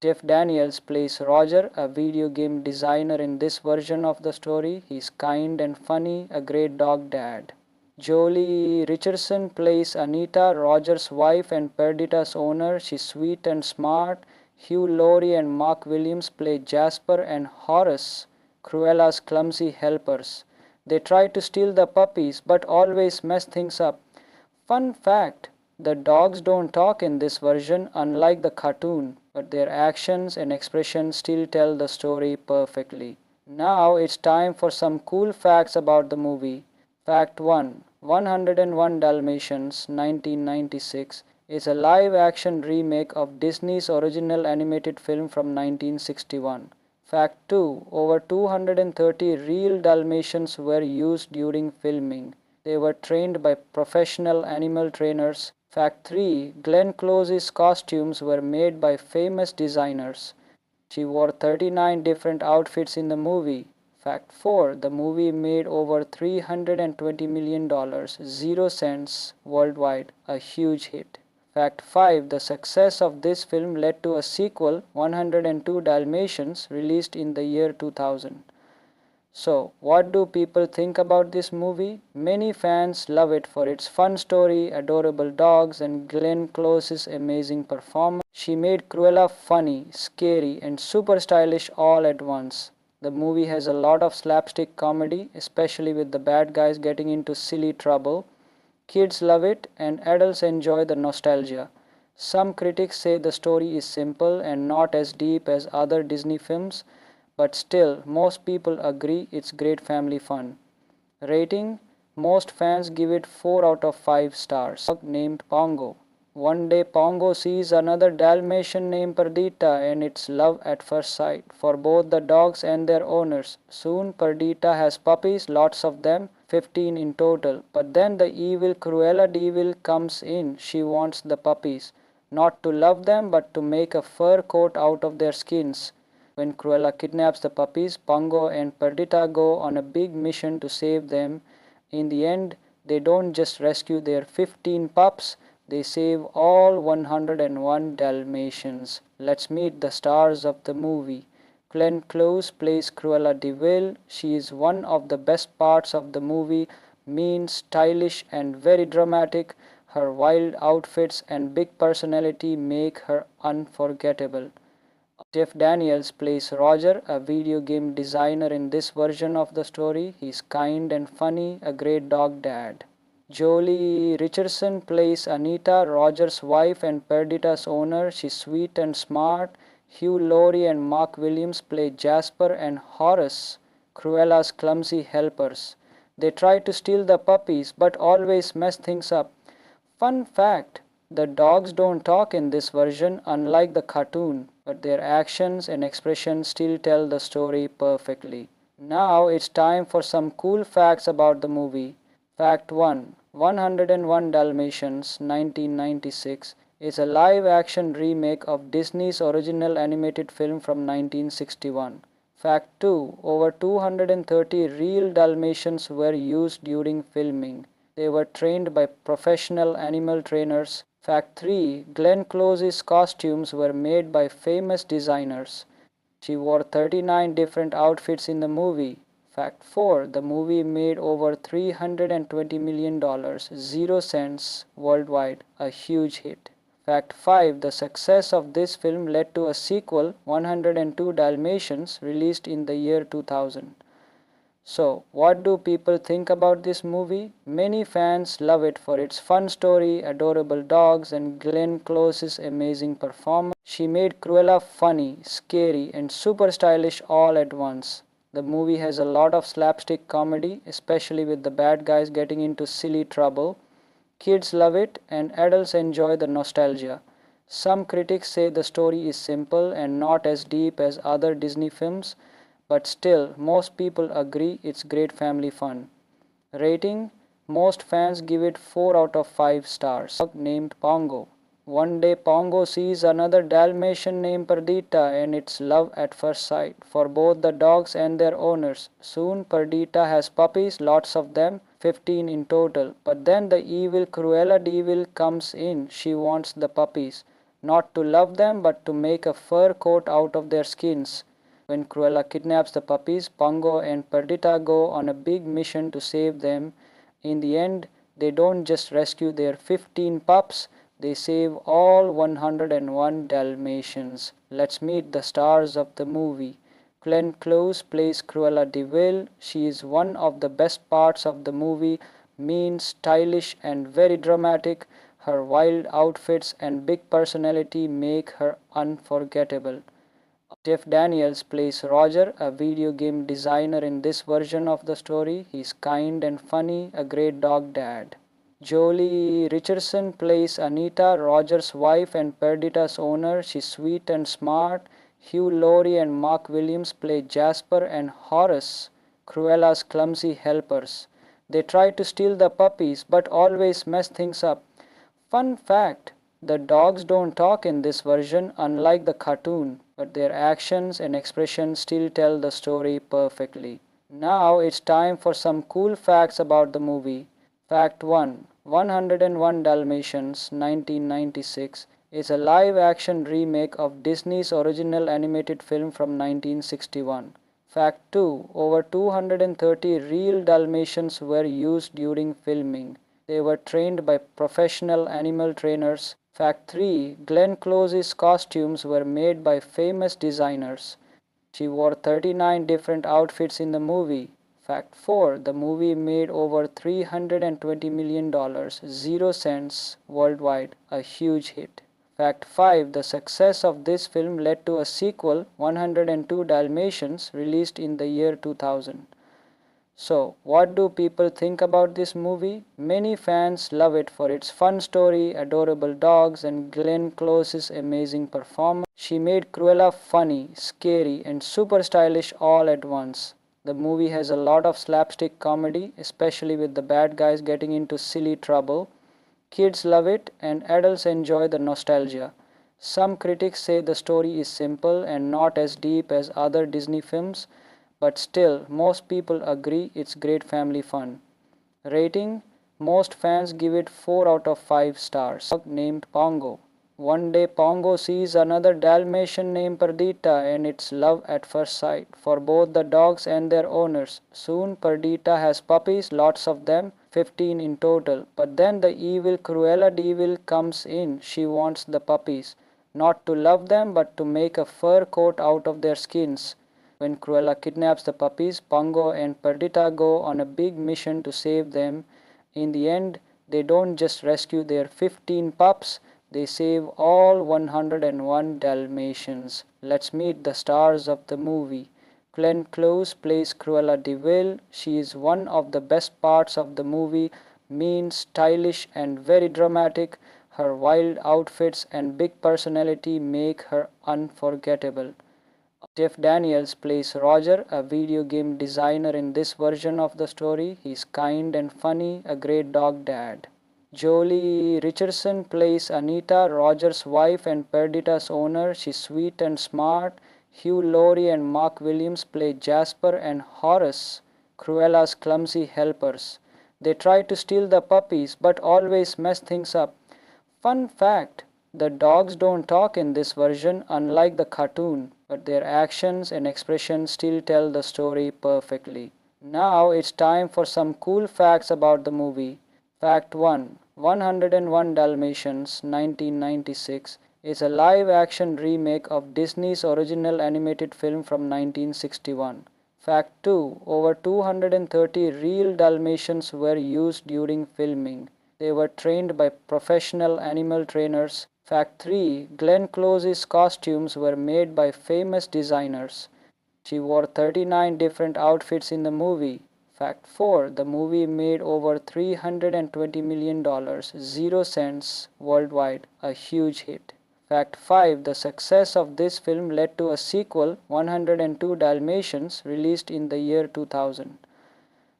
Jeff Daniels plays Roger, a video game designer in this version of the story. He's kind and funny, a great dog dad. Jolie Richardson plays Anita, Roger's wife and Perdita's owner. She's sweet and smart. Hugh Laurie and Mark Williams play Jasper and Horace, Cruella's clumsy helpers. They try to steal the puppies but always mess things up. Fun fact, the dogs don't talk in this version, unlike the cartoon, but their actions and expressions still tell the story perfectly. Now it's time for some cool facts about the movie. Fact 1: 101 Dalmatians 1996 is a live-action remake of Disney's original animated film from 1961. Fact 2: over 230 real Dalmatians were used during filming. They were trained by professional animal trainers. Fact 3: Glenn Close's costumes were made by famous designers. She wore 39 different outfits in the movie. Fact 4: the movie made over $320 million, 0 cents worldwide, a huge hit. Fact 5: the success of this film led to a sequel, 102 Dalmatians, released in the year 2000. So, what do people think about this movie? Many fans love it for its fun story, adorable dogs, and Glenn Close's amazing performance. She made Cruella funny, scary, and super stylish all at once. The movie has a lot of slapstick comedy, especially with the bad guys getting into silly trouble. Kids love it, and adults enjoy the nostalgia. Some critics say the story is simple and not as deep as other Disney films, but still, most people agree it's great family fun. Rating: Most fans give it 4 out of 5 stars. Dog named Pongo. One day Pongo sees another Dalmatian named Perdita, and it's love at first sight for both the dogs and their owners. Soon Perdita has puppies, lots of them, 15 in total. But then the evil Cruella de Vil comes in. She wants the puppies, not to love them but to make a fur coat out of their skins. When Cruella kidnaps the puppies, Pongo and Perdita go on a big mission to save them. In the end, they don't just rescue their 15 pups, they save all 101 Dalmatians. Let's meet the stars of the movie. Glenn Close plays Cruella de Vil. She is one of the best parts of the movie, mean, stylish, and very dramatic. Her wild outfits and big personality make her unforgettable. Jeff Daniels plays Roger, a video game designer in this version of the story. He's kind and funny, a great dog dad. Jolie Richardson plays Anita, Roger's wife and Perdita's owner. She's sweet and smart. Hugh Laurie and Mark Williams play Jasper and Horace, Cruella's clumsy helpers. They try to steal the puppies but always mess things up. Fun fact, the dogs don't talk in this version, unlike the cartoon, but their actions and expressions still tell the story perfectly. Now it's time for some cool facts about the movie. Fact 1: 101 Dalmatians 1996 is a live-action remake of Disney's original animated film from 1961. Fact 2: over 230 real Dalmatians were used during filming. They were trained by professional animal trainers. Fact 3: Glenn Close's costumes were made by famous designers. She wore 39 different outfits in the movie. Fact 4: the movie made over $320 million, 0 cents worldwide, a huge hit. Fact 5: the success of this film led to a sequel, 102 Dalmatians, released in the year 2000. So, what do people think about this movie? Many fans love it for its fun story, adorable dogs, and Glenn Close's amazing performance. She made Cruella funny, scary, and super stylish all at once. The movie has a lot of slapstick comedy, especially with the bad guys getting into silly trouble. Kids love it, and adults enjoy the nostalgia. Some critics say the story is simple and not as deep as other Disney films, but still, most people agree it's great family fun. Rating: most fans give it 4 out of 5 stars. Dog named Pongo. One day Pongo sees another Dalmatian named Perdita, and it's love at first sight for both the dogs and their owners. Soon Perdita has puppies, lots of them, 15 in total. But then the evil Cruella de Vil comes in. She wants the puppies, not to love them but to make a fur coat out of their skins. When Cruella kidnaps the puppies, Pongo and Perdita go on a big mission to save them. In the end, they don't just rescue their 15 pups, they save all 101 Dalmatians. Let's meet the stars of the movie. Glenn Close plays Cruella de Vil. She is one of the best parts of the movie, mean, stylish, and very dramatic. Her wild outfits and big personality make her unforgettable. Jeff Daniels plays Roger, a video game designer in this version of the story. He's kind and funny, a great dog dad. Jolie Richardson plays Anita, Roger's wife and Perdita's owner. She's sweet and smart. Hugh Laurie and Mark Williams play Jasper and Horace, Cruella's clumsy helpers. They try to steal the puppies but always mess things up. Fun fact, the dogs don't talk in this version, unlike the cartoon, but their actions and expressions still tell the story perfectly. Now it's time for some cool facts about the movie. Fact 1: 101 Dalmatians 1996 is a live-action remake of Disney's original animated film from 1961. Fact 2: over 230 real Dalmatians were used during filming. They were trained by professional animal trainers. Fact 3: Glenn Close's costumes were made by famous designers. She wore 39 different outfits in the movie. Fact 4: the movie made over $320 million, 0 cents worldwide, a huge hit. Fact 5: the success of this film led to a sequel, 102 Dalmatians, released in the year 2000. So, what do people think about this movie? Many fans love it for its fun story, adorable dogs, and Glenn Close's amazing performance. She made Cruella funny, scary, and super stylish all at once. The movie has a lot of slapstick comedy, especially with the bad guys getting into silly trouble. Kids love it, and adults enjoy the nostalgia. Some critics say the story is simple and not as deep as other Disney films, but still, most people agree it's great family fun. Rating: most fans give it 4 out of 5 stars. Dog named Pongo. One day Pongo sees another Dalmatian named Perdita, and it's love at first sight for both the dogs and their owners. Soon Perdita has puppies, lots of them, 15 in total. But then the evil Cruella de Vil comes in. She wants the puppies, not to love them but to make a fur coat out of their skins. When Cruella kidnaps the puppies, Pongo and Perdita go on a big mission to save them. In the end, they don't just rescue their 15 pups, they save all 101 Dalmatians. Let's meet the stars of the movie. Glenn Close plays Cruella de Vil. She is one of the best parts of the movie, mean, stylish, and very dramatic. Her wild outfits and big personality make her unforgettable. Jeff Daniels plays Roger, a video game designer in this version of the story. He's kind and funny, a great dog dad. Jolie Richardson plays Anita, Roger's wife and Perdita's owner. She's sweet and smart. Hugh Laurie and Mark Williams play Jasper and Horace, Cruella's clumsy helpers. They try to steal the puppies but always mess things up. Fun fact: the dogs don't talk in this version, unlike the cartoon, but their actions and expressions still tell the story perfectly. Now it's time for some cool facts about the movie. Fact 1: 101 Dalmatians 1996 is a live-action remake of Disney's original animated film from 1961. Fact 2: over 230 real Dalmatians were used during filming. They were trained by professional animal trainers. Fact 3: Glenn Close's costumes were made by famous designers. She wore 39 different outfits in the movie. Fact 4: the movie made over $320 million, 0 cents worldwide, a huge hit. Fact 5: the success of this film led to a sequel, 102 Dalmatians, released in the year 2000.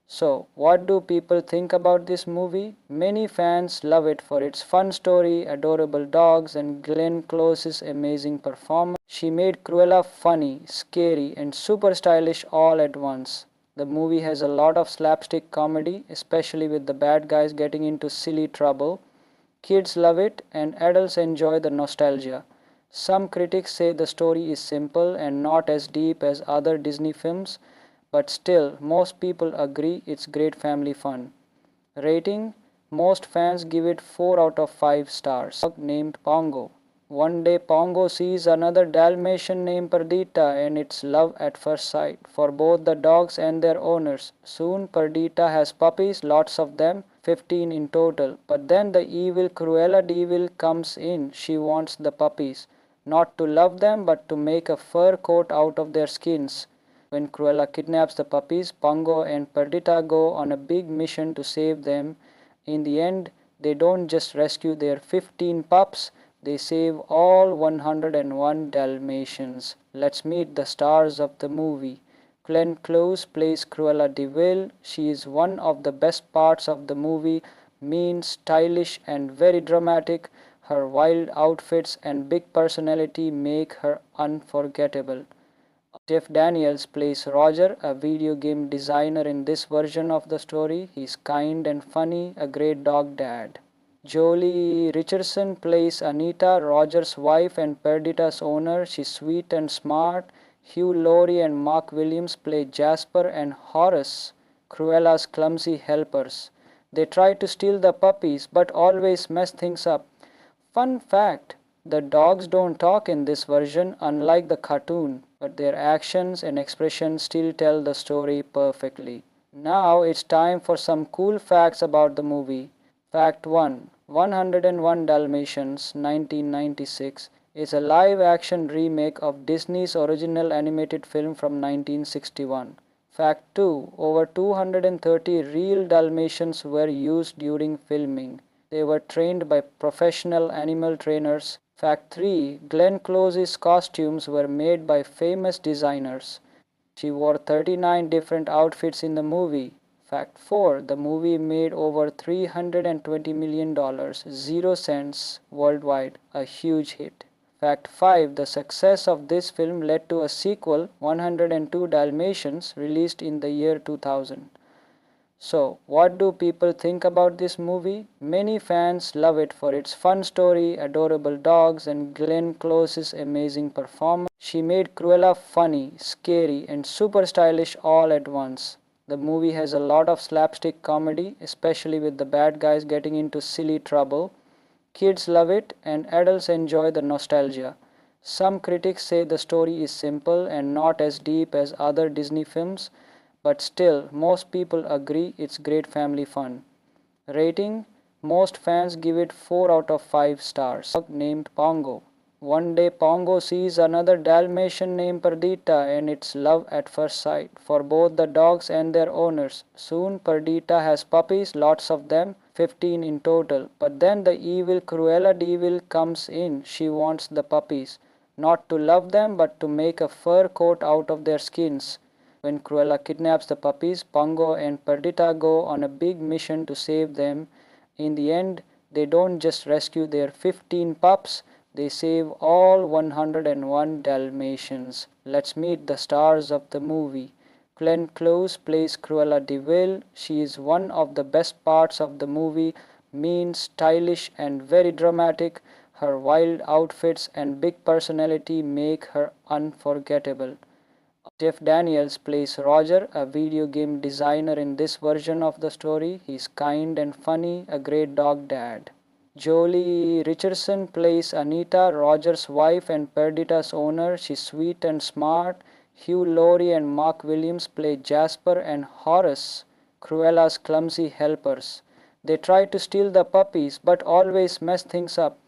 So, what do people think about this movie? Many fans love it for its fun story, adorable dogs, and Glenn Close's amazing performance. She made Cruella funny, scary, and super stylish all at once. The movie has a lot of slapstick comedy, especially with the bad guys getting into silly trouble. Kids love it, and adults enjoy the nostalgia. Some critics say the story is simple and not as deep as other Disney films, but still, most people agree it's great family fun. Rating: most fans give it 4 out of 5 stars. Dog named Pongo. One day Pongo sees another Dalmatian named Perdita, and it's love at first sight for both the dogs and their owners. Soon Perdita has puppies, lots of them, 15 in total. But then the evil Cruella de Vil comes in. She wants the puppies, not to love them but to make a fur coat out of their skins. When Cruella kidnaps the puppies, Pongo and Perdita go on a big mission to save them. In the end, they don't just rescue their 15 pups, they save all 101 Dalmatians. Let's meet the stars of the movie. Glenn Close plays Cruella de Vil. She is one of the best parts of the movie, mean, stylish, and very dramatic. Her wild outfits and big personality make her unforgettable. Jeff Daniels plays Roger, a video game designer in this version of the story. He's kind and funny, a great dog dad. Jolie Richardson plays Anita, Roger's wife and Perdita's owner. She's sweet and smart. Hugh Laurie and Mark Williams play Jasper and Horace, Cruella's clumsy helpers. They try to steal the puppies but always mess things up. Fun fact: the dogs don't talk in this version, unlike the cartoon, but their actions and expressions still tell the story perfectly. Now it's time for some cool facts about the movie. Fact 1: 101 Dalmatians 1996 is a live-action remake of Disney's original animated film from 1961. Fact 2. Over 230 real Dalmatians were used during filming. They were trained by professional animal trainers. Fact 3. Glenn Close's costumes were made by famous designers. She wore 39 different outfits in the movie. Fact 4. The movie made over $320 million, 0 cents worldwide, a huge hit. Fact 5. The success of this film led to a sequel, 102 Dalmatians, released in the year 2000. So, what do people think about this movie? Many fans love it for its fun story, adorable dogs, and Glenn Close's amazing performance. She made Cruella funny, scary, and super stylish all at once. The movie has a lot of slapstick comedy, especially with the bad guys getting into silly trouble. Kids love it, and adults enjoy the nostalgia. Some critics say the story is simple and not as deep as other Disney films, but still, most people agree it's great family fun. Rating: most fans give it 4 out of 5 stars. Dog named Pongo. One day Pongo sees another Dalmatian named Perdita, and it's love at first sight for both the dogs and their owners. Soon Perdita has puppies, lots of them, 15 in total. But then the evil Cruella de Vil comes in. She wants the puppies, not to love them but to make a fur coat out of their skins. When Cruella kidnaps the puppies, Pongo and Perdita go on a big mission to save them. In the end, they don't just rescue their 15 pups, they save all 101 Dalmatians. Let's meet the stars of the movie. Glenn Close plays Cruella de Vil. She is one of the best parts of the movie, mean, stylish, and very dramatic. Her wild outfits and big personality make her unforgettable. Jeff Daniels plays Roger, a video game designer in this version of the story. He's kind and funny, a great dog dad. Jolie Richardson plays Anita, Roger's wife and Perdita's owner. She's sweet and smart. Hugh Laurie and Mark Williams play Jasper and Horace, Cruella's clumsy helpers. They try to steal the puppies but always mess things up.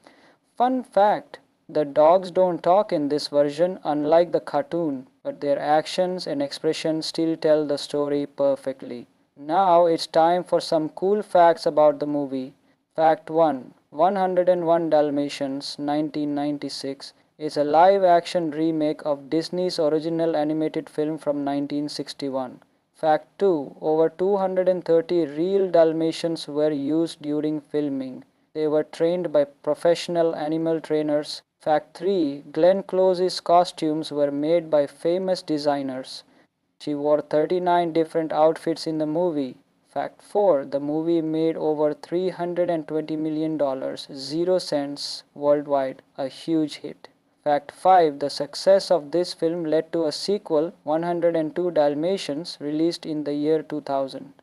Fun fact: the dogs don't talk in this version, unlike the cartoon, but their actions and expressions still tell the story perfectly. Now it's time for some cool facts about the movie. Fact 1. 101 Dalmatians 1996 is a live-action remake of Disney's original animated film from 1961. Fact 2. Over 230 real Dalmatians were used during filming. They were trained by professional animal trainers. Fact 3. Glenn Close's costumes were made by famous designers. She wore 39 different outfits in the movie. Fact 4. The movie made over $320 million, 0 cents worldwide, a huge hit. Fact 5. The success of this film led to a sequel, 102 Dalmatians, released in the year 2000.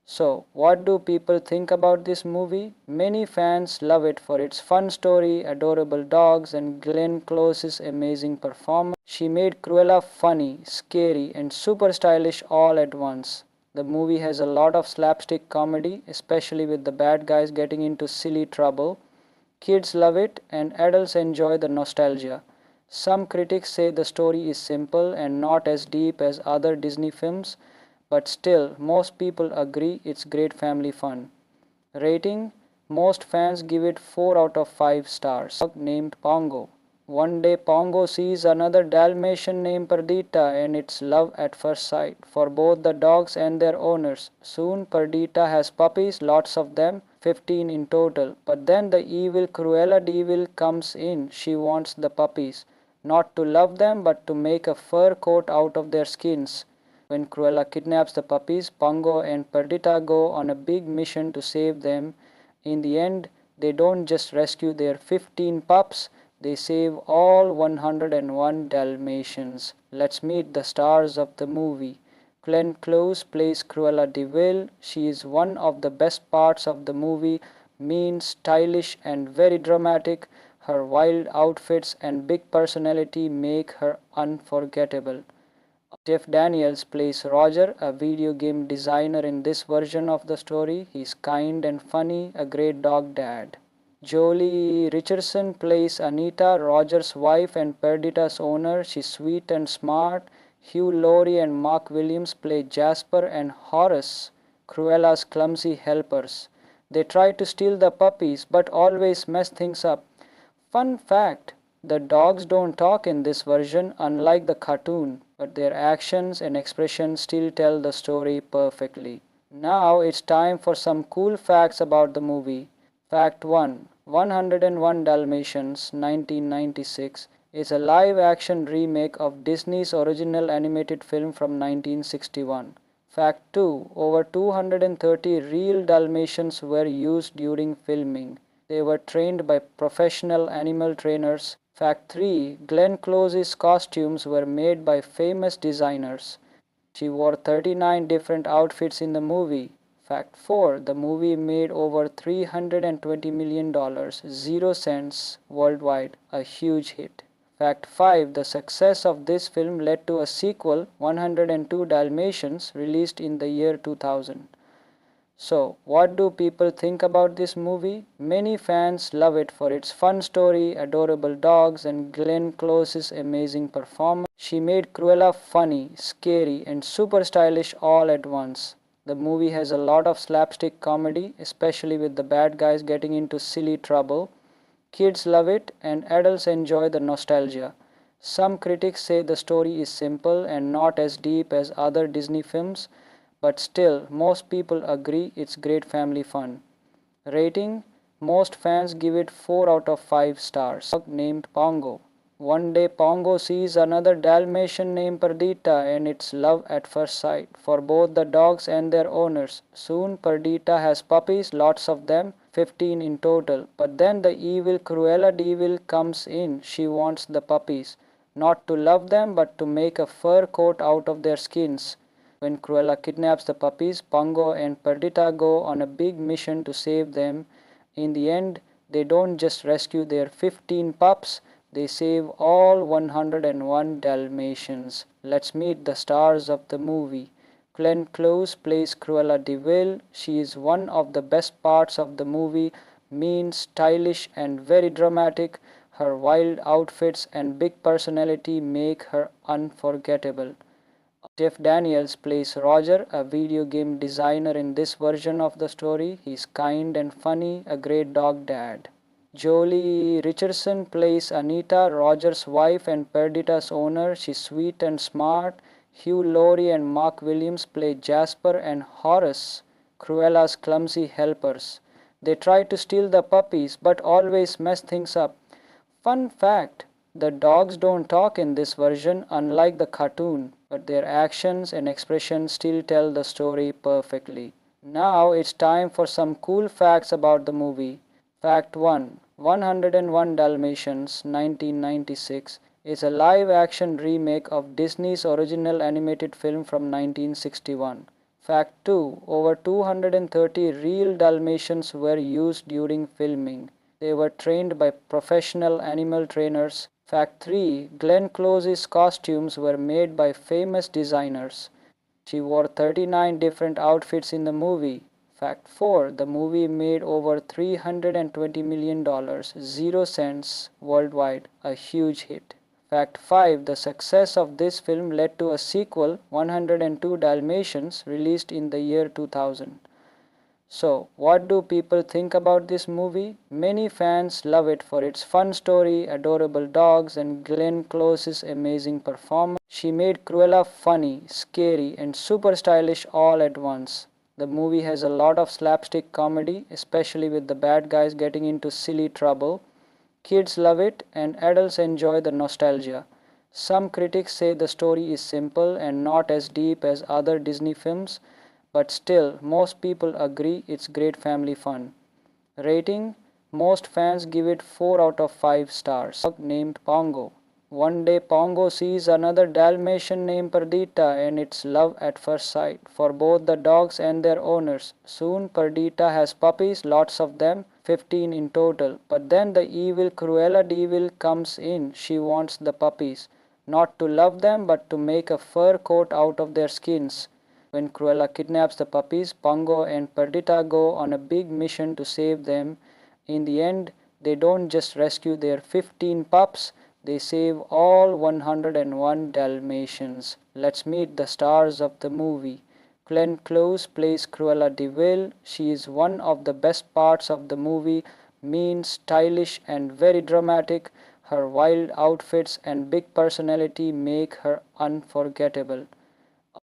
So, what do people think about this movie? Many fans love it for its fun story, adorable dogs, and Glenn Close's amazing performance. She made Cruella funny, scary, and super stylish all at once. The movie has a lot of slapstick comedy, especially with the bad guys getting into silly trouble. Kids love it, and adults enjoy the nostalgia. Some critics say the story is simple and not as deep as other Disney films, but still, most people agree it's great family fun. Rating: most fans give it 4 out of 5 stars. Dog named Pongo. One day Pongo sees another Dalmatian named Perdita, and it's love at first sight for both the dogs and their owners. Soon Perdita has puppies, lots of them, 15 in total. But then the evil Cruella de Vil comes in. She wants the puppies, not to love them but to make a fur coat out of their skins. When Cruella kidnaps the puppies, Pongo and Perdita go on a big mission to save them. In the end, they don't just rescue their 15 pups, they save all 101 Dalmatians. Let's meet the stars of the movie. Glenn Close plays Cruella de Vil. She is one of the best parts of the movie, mean, stylish, and very dramatic. Her wild outfits and big personality make her unforgettable. Jeff Daniels plays Roger, a video game designer in this version of the story. He's kind and funny, a great dog dad. Jolie Richardson plays Anita, Roger's wife and Perdita's owner. She's sweet and smart. Hugh Laurie and Mark Williams play Jasper and Horace, Cruella's clumsy helpers. They try to steal the puppies but always mess things up. Fun fact, the dogs don't talk in this version, unlike the cartoon, but their actions and expressions still tell the story perfectly. Now it's time for some cool facts about the movie. Fact 1: 101 Dalmatians 1996 is a live-action remake of Disney's original animated film from 1961. Fact 2: over 230 real Dalmatians were used during filming. They were trained by professional animal trainers. Fact 3: Glenn Close's costumes were made by famous designers. She wore 39 different outfits in the movie. Fact 4: the movie made over $320 million, 0 cents worldwide, a huge hit. Fact 5: the success of this film led to a sequel, 102 Dalmatians, released in the year 2000. So, what do people think about this movie? Many fans love it for its fun story, adorable dogs, and Glenn Close's amazing performance. She made Cruella funny, scary, and super stylish all at once. The movie has a lot of slapstick comedy, especially with the bad guys getting into silly trouble. Kids love it, and adults enjoy the nostalgia. Some critics say the story is simple and not as deep as other Disney films, but still, most people agree it's great family fun. Rating: most fans give it 4 out of 5 stars. Dog named Pongo. One day Pongo sees another Dalmatian named Perdita, and it's love at first sight for both the dogs and their owners. Soon Perdita has puppies, lots of them, 15 in total. But then the evil Cruella Devil comes in. She wants the puppies, not to love them but to make a fur coat out of their skins. When Cruella kidnaps the puppies, Pongo and Perdita go on a big mission to save them. In the end, they don't just rescue their 15 pups, they save all 101 Dalmatians. Let's meet the stars of the movie. Glenn Close plays Cruella de Vil. She is one of the best parts of the movie, mean, stylish, and very dramatic. Her wild outfits and big personality make her unforgettable. Jeff Daniels plays Roger, a video game designer in this version of the story. He's kind and funny, a great dog dad. Jolie Richardson plays Anita, Roger's wife and Perdita's owner. She's sweet and smart. Hugh Laurie and Mark Williams play Jasper and Horace, Cruella's clumsy helpers. They try to steal the puppies but always mess things up. Fun fact, the dogs don't talk in this version, unlike the cartoon, but their actions and expressions still tell the story perfectly. Now it's time for some cool facts about the movie. Fact 1: 101 Dalmatians 1996 is a live-action remake of Disney's original animated film from 1961. Fact 2: over 230 real Dalmatians were used during filming. They were trained by professional animal trainers. Fact 3: Glenn Close's costumes were made by famous designers. She wore 39 different outfits in the movie. Fact 4: the movie made over $320 million, 0 cents worldwide, a huge hit. Fact 5: the success of this film led to a sequel, 102 Dalmatians, released in the year 2000. So, what do people think about this movie? Many fans love it for its fun story, adorable dogs, and Glenn Close's amazing performance. She made Cruella funny, scary, and super stylish all at once. The movie has a lot of slapstick comedy, especially with the bad guys getting into silly trouble. Kids love it, and adults enjoy the nostalgia. Some critics say the story is simple and not as deep as other Disney films, but still, most people agree it's great family fun. Rating: most fans give it 4 out of 5 stars. Dog named Pongo. One day Pongo sees another Dalmatian named Perdita, and it's love at first sight for both the dogs and their owners. Soon Perdita has puppies, lots of them, 15 in total. But then the evil Cruella Devil comes in. She wants the puppies, not to love them but to make a fur coat out of their skins. When Cruella kidnaps the puppies, Pongo and Perdita go on a big mission to save them. In the end, they don't just rescue their 15 pups, They save all 101 Dalmatians. Let's meet the stars of the movie. Glenn Close plays Cruella de Vil. She is one of the best parts of the movie, mean, stylish, and very dramatic. Her wild outfits and big personality make her unforgettable.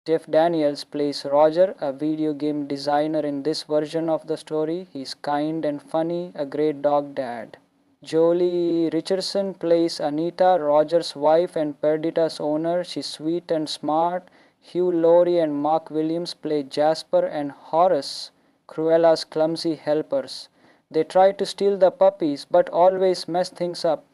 Jeff Daniels plays Roger, a video game designer in this version of the story. He's kind and funny, a great dog dad. Jolie Richardson plays Anita, Roger's wife and Perdita's owner. She's sweet and smart. Hugh Laurie and Mark Williams play Jasper and Horace, Cruella's clumsy helpers. They try to steal the puppies but always mess things up.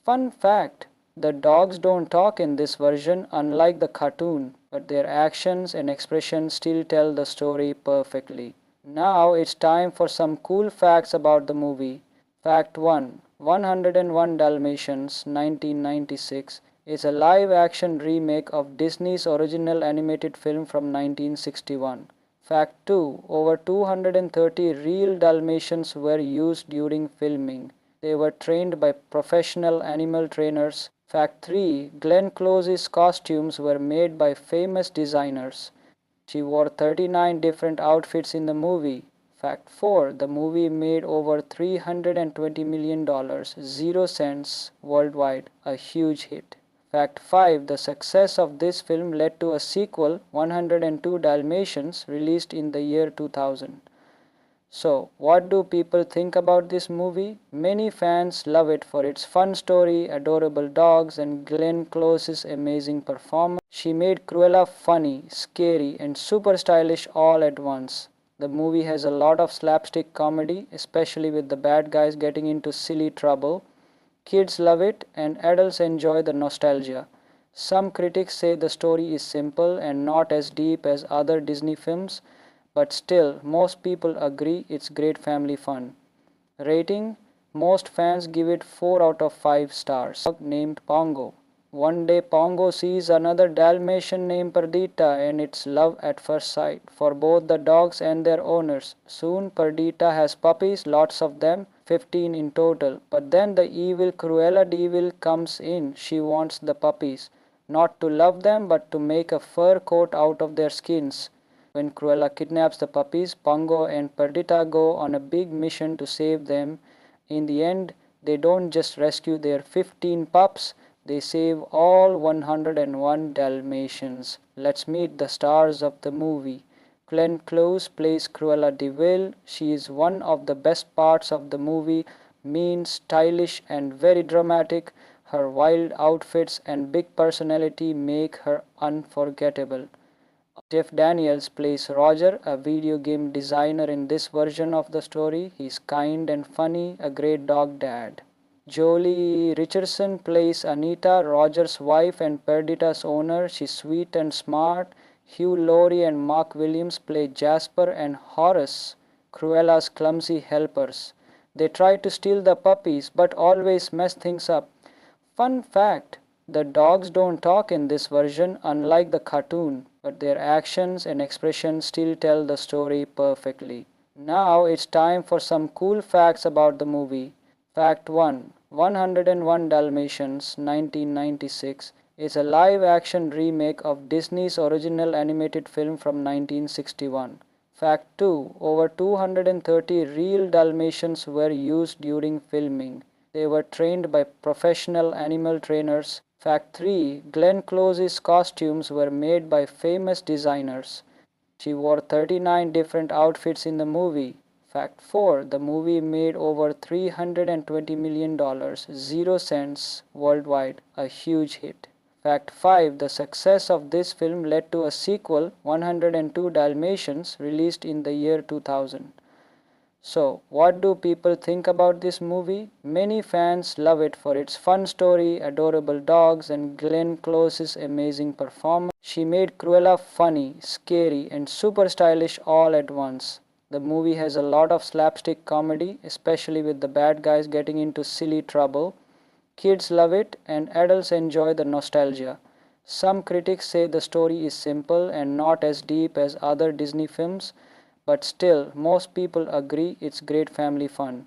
Fun fact, the dogs don't talk in this version, unlike the cartoon, but their actions and expressions still tell the story perfectly. Now it's time for some cool facts about the movie. Fact 1. 101 Dalmatians 1996 is a live-action remake of Disney's original animated film from 1961. Fact 2. Over 230 real Dalmatians were used during filming. They were trained by professional animal trainers. Fact 3. Glenn Close's costumes were made by famous designers. She wore 39 different outfits in the movie. Fact 4. The movie made over $320 million, 0 cents worldwide, a huge hit. Fact 5. The success of this film led to a sequel, 102 Dalmatians, released in the year 2000. So, what do people think about this movie? Many fans love it for its fun story, adorable dogs, and Glenn Close's amazing performance. She made Cruella funny, scary, and super stylish all at once. The movie has a lot of slapstick comedy, especially with the bad guys getting into silly trouble. Kids love it, and adults enjoy the nostalgia. Some critics say the story is simple and not as deep as other Disney films, but still, most people agree it's great family fun. Rating: most fans give it 4 out of 5 stars. Dog named Pongo. One day Pongo sees another Dalmatian named Perdita, and it's love at first sight for both the dogs and their owners. Soon Perdita has puppies, lots of them, 15 in total. But then the evil Cruella de Vil comes in. She wants the puppies, not to love them but to make a fur coat out of their skins. When Cruella kidnaps the puppies, Pongo and Perdita go on a big mission to save them. In the end, they don't just rescue their 15 pups, they save all 101 Dalmatians. Let's meet the stars of the movie. Glenn Close plays Cruella de Vil. She is one of the best parts of the movie, mean, stylish, and very dramatic. Her wild outfits and big personality make her unforgettable. Jeff Daniels plays Roger, a video game designer in this version of the story. He's kind and funny, a great dog dad. Jolie Richardson plays Anita, Roger's wife and Perdita's owner. She's sweet and smart. Hugh Laurie and Mark Williams play Jasper and Horace, Cruella's clumsy helpers. They try to steal the puppies but always mess things up. Fun fact, the dogs don't talk in this version, unlike the cartoon, but their actions and expressions still tell the story perfectly. Now it's time for some cool facts about the movie. Fact 1. 101 Dalmatians 1996 is a live-action remake of Disney's original animated film from 1961. Fact 2. Over 230 real Dalmatians were used during filming. They were trained by professional animal trainers. Fact 3. Glenn Close's costumes were made by famous designers. She wore 39 different outfits in the movie. Fact 4. The movie made over $320 million, 0 cents worldwide, a huge hit. Fact 5. The success of this film led to a sequel, 102 Dalmatians, released in the year 2000. So, what do people think about this movie? Many fans love it for its fun story, adorable dogs, and Glenn Close's amazing performance. She made Cruella funny, scary, and super stylish all at once. The movie has a lot of slapstick comedy, especially with the bad guys getting into silly trouble. Kids love it, and adults enjoy the nostalgia. Some critics say the story is simple and not as deep as other Disney films, but still, most people agree it's great family fun.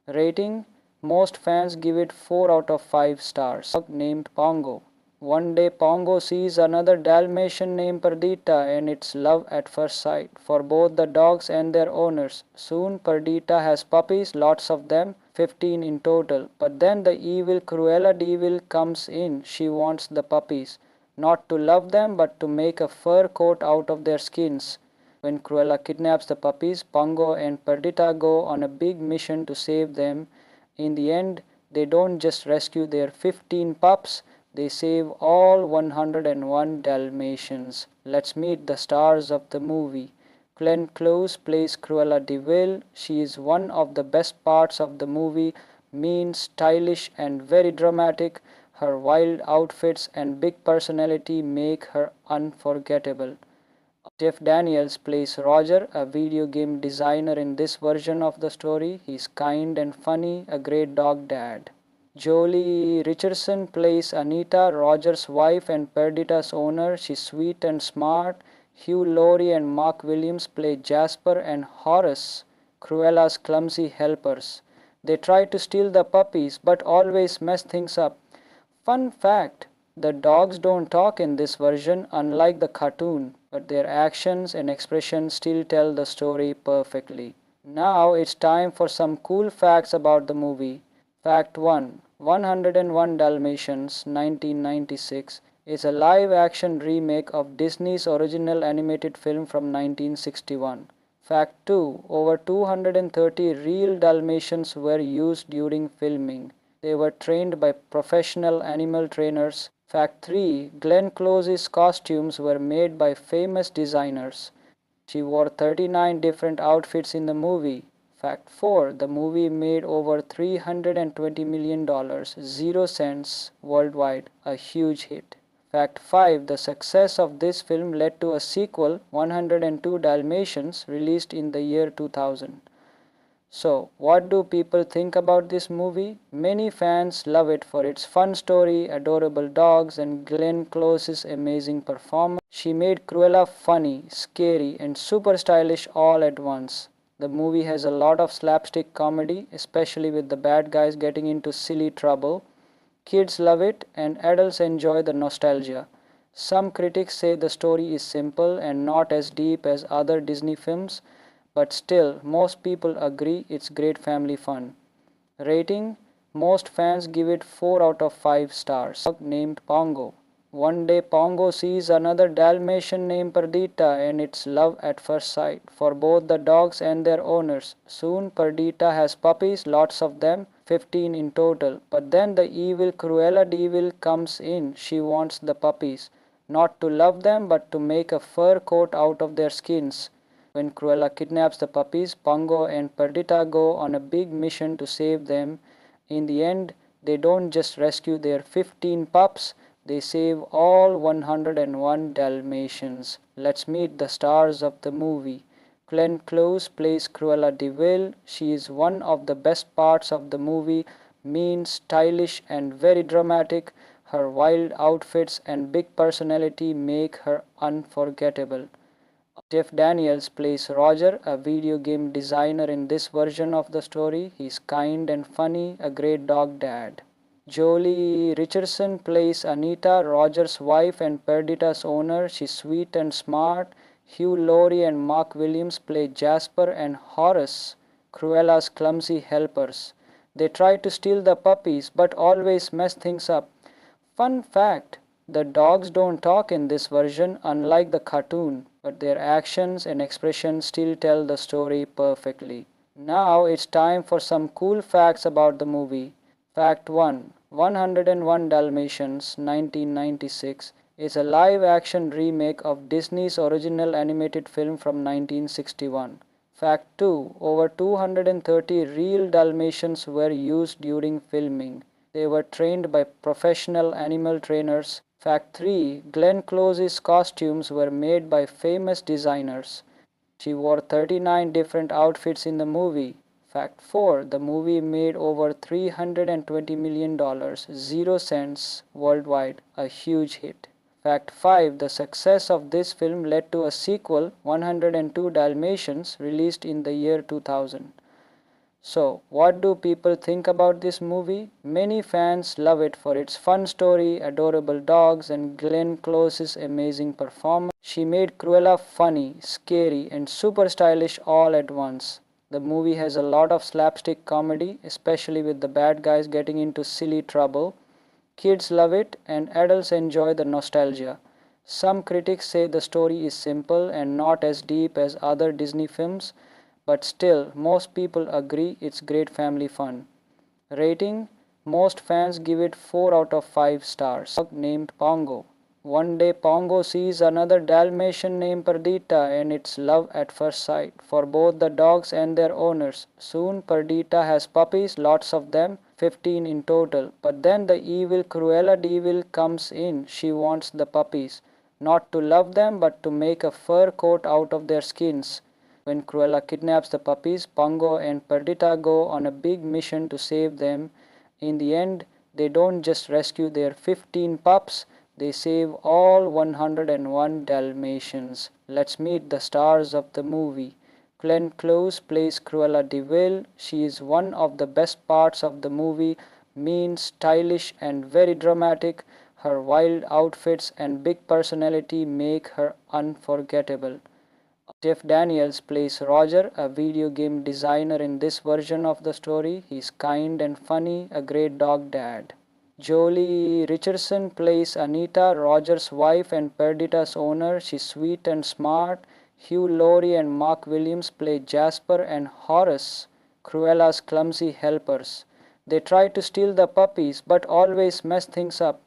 Rating: Most fans give it 4 out of 5 stars. Dog named Pongo. One day Pongo sees another Dalmatian named Perdita, and it's love at first sight for both the dogs and their owners. Soon Perdita has puppies, lots of them, 15 in total. But then the evil Cruella de Vil comes in. She wants the puppies, not to love them but to make a fur coat out of their skins. When Cruella kidnaps the puppies, Pongo and Perdita go on a big mission to save them. In the end, they don't just rescue their 15 pups, they save all 101 Dalmatians. Let's meet the stars of the movie. Glenn Close plays Cruella de Vil. She is one of the best parts of the movie, mean, stylish and very dramatic. Her wild outfits and big personality make her unforgettable. Jeff Daniels plays Roger, a video game designer in this version of the story. He's kind and funny, a great dog dad. Jolie Richardson plays Anita, Roger's wife and Perdita's owner. She's sweet and smart. Hugh Laurie and Mark Williams play Jasper and Horace, Cruella's clumsy helpers. They try to steal the puppies but always mess things up. Fun fact, the dogs don't talk in this version, unlike the cartoon, but their actions and expressions still tell the story perfectly. Now it's time for some cool facts about the movie. Fact 1. 101 Dalmatians 1996 is a live-action remake of Disney's original animated film from 1961. Fact 2. Over 230 real Dalmatians were used during filming. They were trained by professional animal trainers. Fact 3. Glenn Close's costumes were made by famous designers. She wore 39 different outfits in the movie. Fact 4. The movie made over $320 million, 0 cents worldwide, a huge hit. Fact 5. The success of this film led to a sequel, 102 Dalmatians, released in the year 2000. So, what do people think about this movie? Many fans love it for its fun story, adorable dogs, and Glenn Close's amazing performance. She made Cruella funny, scary, and super stylish all at once. The movie has a lot of slapstick comedy, especially with the bad guys getting into silly trouble. Kids love it, and adults enjoy the nostalgia. Some critics say the story is simple and not as deep as other Disney films, but still, most people agree it's great family fun. Rating: most fans give it 4 out of 5 stars. Dog named Pongo. One day Pongo sees another Dalmatian named Perdita, and it's love at first sight for both the dogs and their owners. Soon Perdita has puppies, lots of them, 15 in total. But then the evil Cruella de Vil comes in. She wants the puppies, not to love them but to make a fur coat out of their skins. When Cruella kidnaps the puppies, Pongo and Perdita go on a big mission to save them. In the end, they don't just rescue their 15 pups, they save all 101 Dalmatians. Let's meet the stars of the movie. Glenn Close plays Cruella de Vil. She is one of the best parts of the movie, mean, stylish and very dramatic. Her wild outfits and big personality make her unforgettable. Jeff Daniels plays Roger, a video game designer in this version of the story. He's kind and funny, a great dog dad. Jolie Richardson plays Anita, Roger's wife and Perdita's owner. She's sweet and smart. Hugh Laurie and Mark Williams play Jasper and Horace, Cruella's clumsy helpers. They try to steal the puppies but always mess things up. Fun fact, the dogs don't talk in this version, unlike the cartoon, but their actions and expressions still tell the story perfectly. Now it's time for some cool facts about the movie. Fact 1. 101 Dalmatians 1996 is a live-action remake of Disney's original animated film from 1961. Fact 2. Over 230 real Dalmatians were used during filming. They were trained by professional animal trainers. Fact 3. Glenn Close's costumes were made by famous designers. She wore 39 different outfits in the movie. Fact 4. The movie made over $320 million, 0 cents worldwide, a huge hit. Fact 5. The success of this film led to a sequel, 102 Dalmatians, released in the year 2000. So, what do people think about this movie? Many fans love it for its fun story, adorable dogs, and Glenn Close's amazing performance. She made Cruella funny, scary, and super stylish all at once. The movie has a lot of slapstick comedy, especially with the bad guys getting into silly trouble. Kids love it, and adults enjoy the nostalgia. Some critics say the story is simple and not as deep as other Disney films, but still, most people agree it's great family fun. Rating: most fans give it 4 out of 5 stars. Dog named Pongo. One day Pongo sees another Dalmatian named Perdita, and it's love at first sight for both the dogs and their owners. Soon Perdita has puppies, lots of them, 15 in total. But then the evil Cruella de Vil comes in. She wants the puppies, not to love them but to make a fur coat out of their skins. When Cruella kidnaps the puppies, Pongo and Perdita go on a big mission to save them. In the end, they don't just rescue their 15 pups, they save all 101 Dalmatians. Let's meet the stars of the movie. Glenn Close plays Cruella de Vil. She is one of the best parts of the movie, mean, stylish, and very dramatic. Her wild outfits and big personality make her unforgettable. Jeff Daniels plays Roger, a video game designer in this version of the story. He's kind and funny, a great dog dad. Jolie Richardson plays Anita, Roger's wife and Perdita's owner. She's sweet and smart. Hugh Laurie and Mark Williams play Jasper and Horace, Cruella's clumsy helpers. They try to steal the puppies but always mess things up.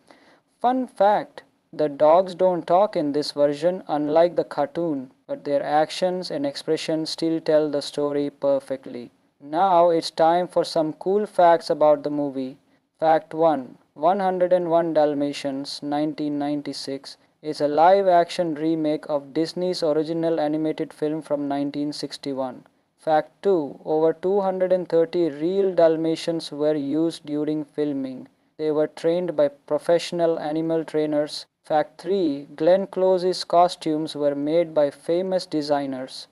Fun fact: the dogs don't talk in this version, unlike the cartoon, but their actions and expressions still tell the story perfectly. Now it's time for some cool facts about the movie. Fact 1: 101 Dalmatians 1996 is a live-action remake of Disney's original animated film from 1961. Fact 2: over 230 real Dalmatians were used during filming. They were trained by professional animal trainers. Fact 3: Glenn Close's costumes were made by famous designers.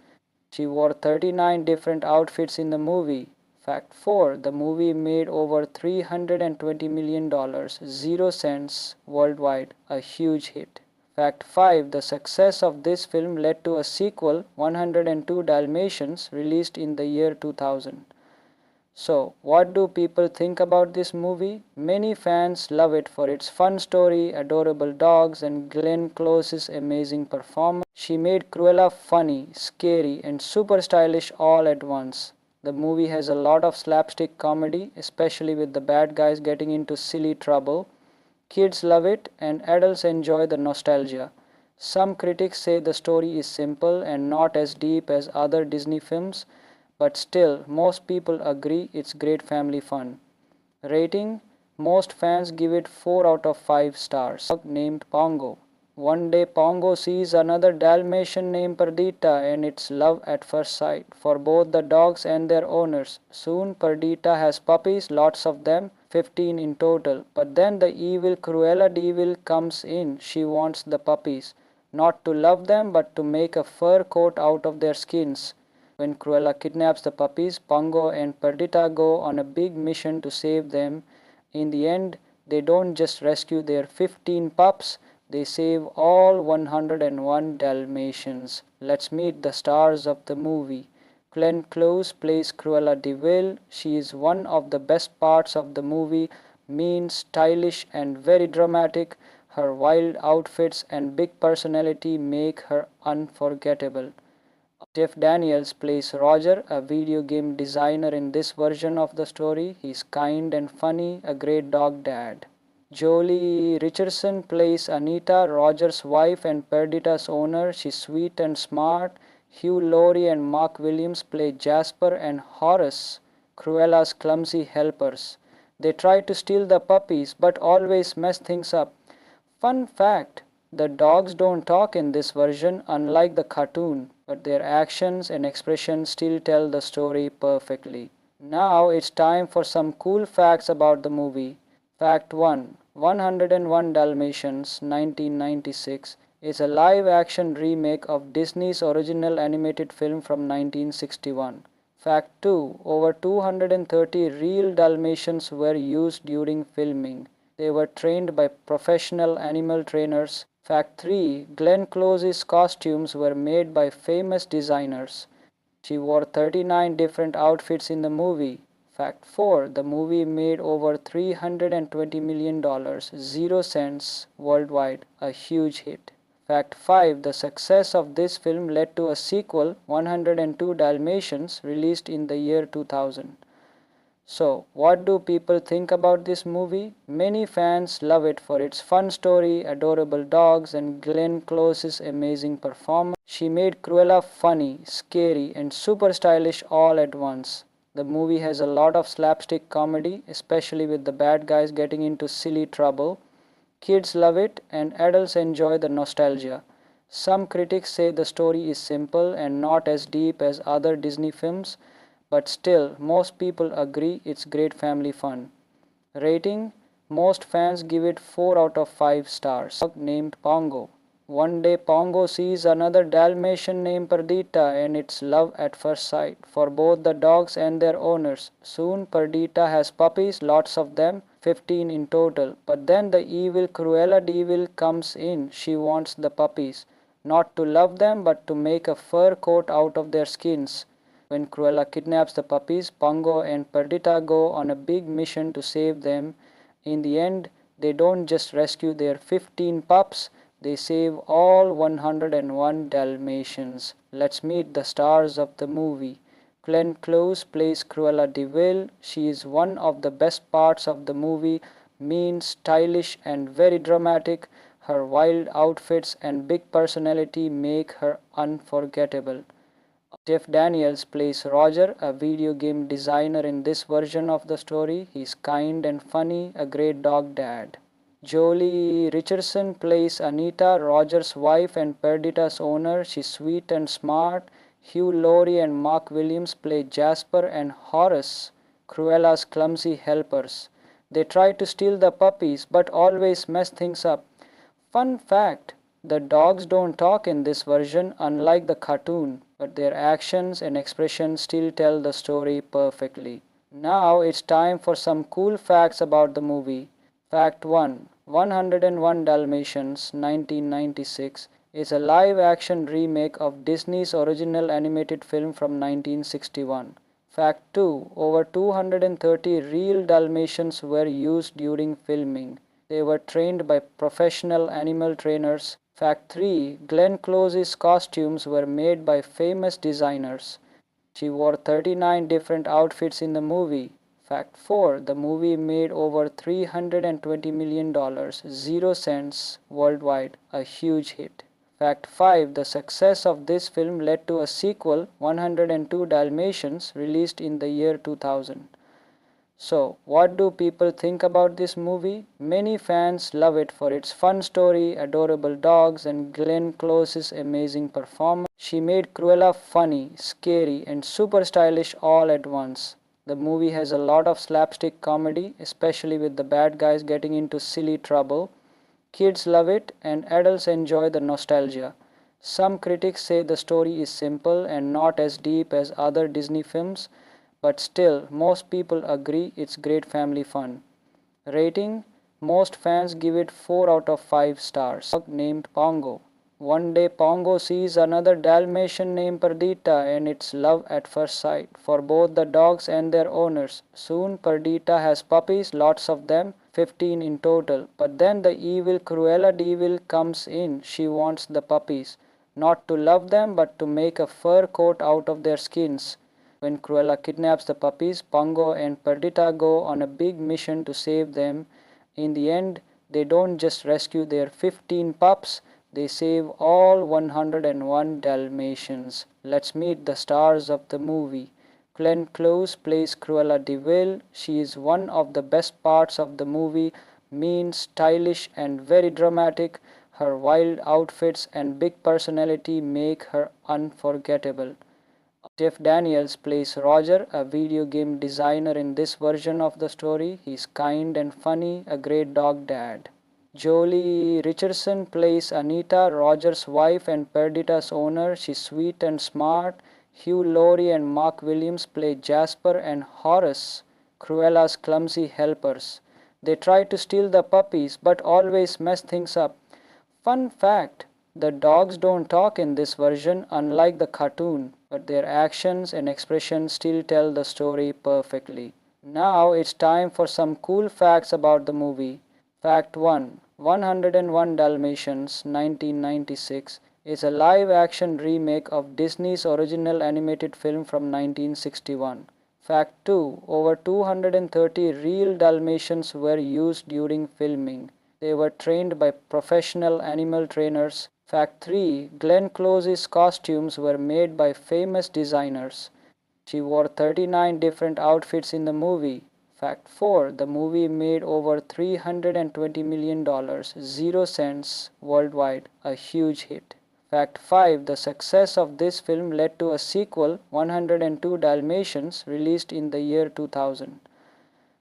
She wore 39 different outfits in the movie. Fact 4: the movie made over $320 million, 0 cents worldwide, a huge hit. Fact 5: the success of this film led to a sequel, 102 Dalmatians, released in the year 2000. So, what do people think about this movie? Many fans love it for its fun story, adorable dogs, and Glenn Close's amazing performance. She made Cruella funny, scary, and super stylish all at once. The movie has a lot of slapstick comedy, especially with the bad guys getting into silly trouble. Kids love it, and adults enjoy the nostalgia. Some critics say the story is simple and not as deep as other Disney films, but still, most people agree it's great family fun. Rating: most fans give it 4 out of 5 stars. Dog named Pongo. One day Pongo sees another Dalmatian named Perdita, and it's love at first sight for both the dogs and their owners. Soon Perdita has puppies, lots of them, 15 in total. But then the evil Cruella de Vil comes in. She wants the puppies, not to love them but to make a fur coat out of their skins. When Cruella kidnaps the puppies, Pongo and Perdita go on a big mission to save them. In the end, they don't just rescue their 15 pups, they save all 101 Dalmatians. Let's meet the stars of the movie. Glenn Close plays Cruella de Vil. She is one of the best parts of the movie, mean, stylish, and very dramatic. Her wild outfits and big personality make her unforgettable. Jeff Daniels plays Roger, a video game designer in this version of the story. He's kind and funny, a great dog dad. Jolie Richardson plays Anita, Roger's wife and Perdita's owner. She's sweet and smart. Hugh Laurie and Mark Williams play Jasper and Horace, Cruella's clumsy helpers. They try to steal the puppies but always mess things up. Fun fact: the dogs don't talk in this version, unlike the cartoon, but their actions and expressions still tell the story perfectly. Now it's time for some cool facts about the movie. Fact 1: 101 Dalmatians 1996 is a live-action remake of Disney's original animated film from 1961. Fact 2. Over 230 real Dalmatians were used during filming. They were trained by professional animal trainers. Fact 3. Glenn Close's costumes were made by famous designers. She wore 39 different outfits in the movie. Fact 4. The movie made over $320 million, 0 cents worldwide, a huge hit. Fact 5. The success of this film led to a sequel, 102 Dalmatians, released in the year 2000. So, what do people think about this movie? Many fans love it for its fun story, adorable dogs, and Glenn Close's amazing performance. She made Cruella funny, scary, and super stylish all at once. The movie has a lot of slapstick comedy, especially with the bad guys getting into silly trouble. Kids love it, and adults enjoy the nostalgia. Some critics say the story is simple and not as deep as other Disney films, but still, most people agree it's great family fun. Rating: most fans give it 4 out of 5 stars. Dog named Pongo. One day Pongo sees another Dalmatian named Perdita, and it's love at first sight for both the dogs and their owners. Soon Perdita has puppies, lots of them, 15 in total. But then the evil Cruella devil comes in. She wants the puppies, not to love them but to make a fur coat out of their skins. When Cruella kidnaps the puppies, Pongo and Perdita go on a big mission to save them. In the end, they don't just rescue their 15 pups, they save all 101 Dalmatians. Let's meet the stars of the movie. Glenn Close plays Cruella de Vil. She is one of the best parts of the movie, mean, stylish, and very dramatic. Her wild outfits and big personality make her unforgettable. Jeff Daniels plays Roger, a video game designer in this version of the story. He's kind and funny, a great dog dad. Jolie Richardson plays Anita, Roger's wife and Perdita's owner. She's sweet and smart. Hugh Laurie and Mark Williams play Jasper and Horace, Cruella's clumsy helpers. They try to steal the puppies but always mess things up. Fun fact: the dogs don't talk in this version, unlike the cartoon, but their actions and expressions still tell the story perfectly. Now it's time for some cool facts about the movie. Fact 1. 101 Dalmatians 1996 is a live-action remake of Disney's original animated film from 1961. Fact 2. Over 230 real Dalmatians were used during filming. They were trained by professional animal trainers. Fact 3. Glenn Close's costumes were made by famous designers. She wore 39 different outfits in the movie. Fact 4. The movie made over $320 million, 0 cents worldwide, a huge hit. Fact 5. The success of this film led to a sequel, 102 Dalmatians, released in the year 2000. So, what do people think about this movie? Many fans love it for its fun story, adorable dogs, and Glenn Close's amazing performance. She made Cruella funny, scary, and super stylish all at once. The movie has a lot of slapstick comedy, especially with the bad guys getting into silly trouble. Kids love it, and adults enjoy the nostalgia. Some critics say the story is simple and not as deep as other Disney films, but still, most people agree it's great family fun. Rating: most fans give it 4 out of 5 stars. Dog named Pongo. One day Pongo sees another Dalmatian named Perdita, and it's love at first sight for both the dogs and their owners. Soon Perdita has puppies, lots of them, 15 in total. But then the evil Cruella devil comes in. She wants the puppies, not to love them but to make a fur coat out of their skins. When Cruella kidnaps the puppies, Pongo and Perdita go on a big mission to save them. In the end, they don't just rescue their 15 pups, they save all 101 Dalmatians. Let's meet the stars of the movie. Glenn Close plays Cruella de Vil. She is one of the best parts of the movie, mean, stylish, and very dramatic. Her wild outfits and big personality make her unforgettable. Jeff Daniels plays Roger, a video game designer in this version of the story. He's kind and funny, a great dog dad. Jolie Richardson plays Anita, Roger's wife and Perdita's owner. She's sweet and smart. Hugh Laurie and Mark Williams play Jasper and Horace, Cruella's clumsy helpers. They try to steal the puppies but always mess things up. Fun fact, the dogs don't talk in this version, unlike the cartoon, but their actions and expressions still tell the story perfectly. Now it's time for some cool facts about the movie. Fact 1: 101 Dalmatians 1996 is a live-action remake of Disney's original animated film from 1961. Fact 2: over 230 real Dalmatians were used during filming. They were trained by professional animal trainers. Fact 3: Glenn Close's costumes were made by famous designers. She wore 39 different outfits in the movie. Fact 4: the movie made over $320 million, 0 cents worldwide, a huge hit. Fact 5: the success of this film led to a sequel, 102 Dalmatians, released in the year 2000.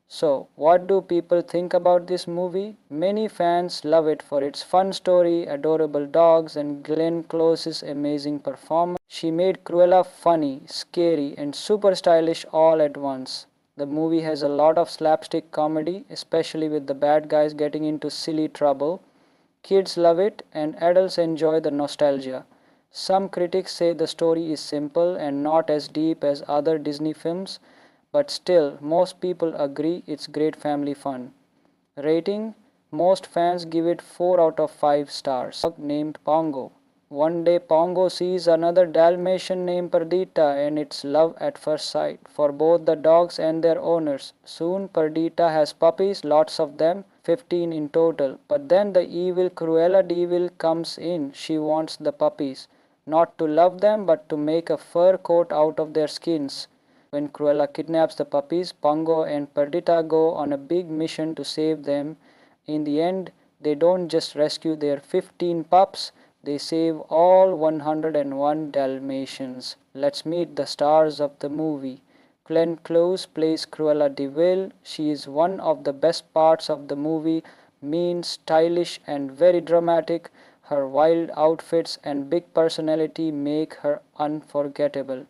So, what do people think about this movie? Many fans love it for its fun story, adorable dogs, and Glenn Close's amazing performance. She made Cruella funny, scary, and super stylish all at once. The movie has a lot of slapstick comedy, especially with the bad guys getting into silly trouble. Kids love it, and adults enjoy the nostalgia. Some critics say the story is simple and not as deep as other Disney films, but still, most people agree it's great family fun. Rating: most fans give it 4 out of 5 stars. Dog named Pongo. One day Pongo sees another Dalmatian named Perdita, and it's love at first sight for both the dogs and their owners. Soon Perdita has puppies, lots of them, 15 in total. But then the evil Cruella Devil comes in. She wants the puppies, not to love them but to make a fur coat out of their skins. When Cruella kidnaps the puppies, Pongo and Perdita go on a big mission to save them. In the end, they don't just rescue their 15 pups, they save all 101 Dalmatians. Let's meet the stars of the movie. Glenn Close plays Cruella de Vil. She is one of the best parts of the movie, mean, stylish, and very dramatic. Her wild outfits and big personality make her unforgettable.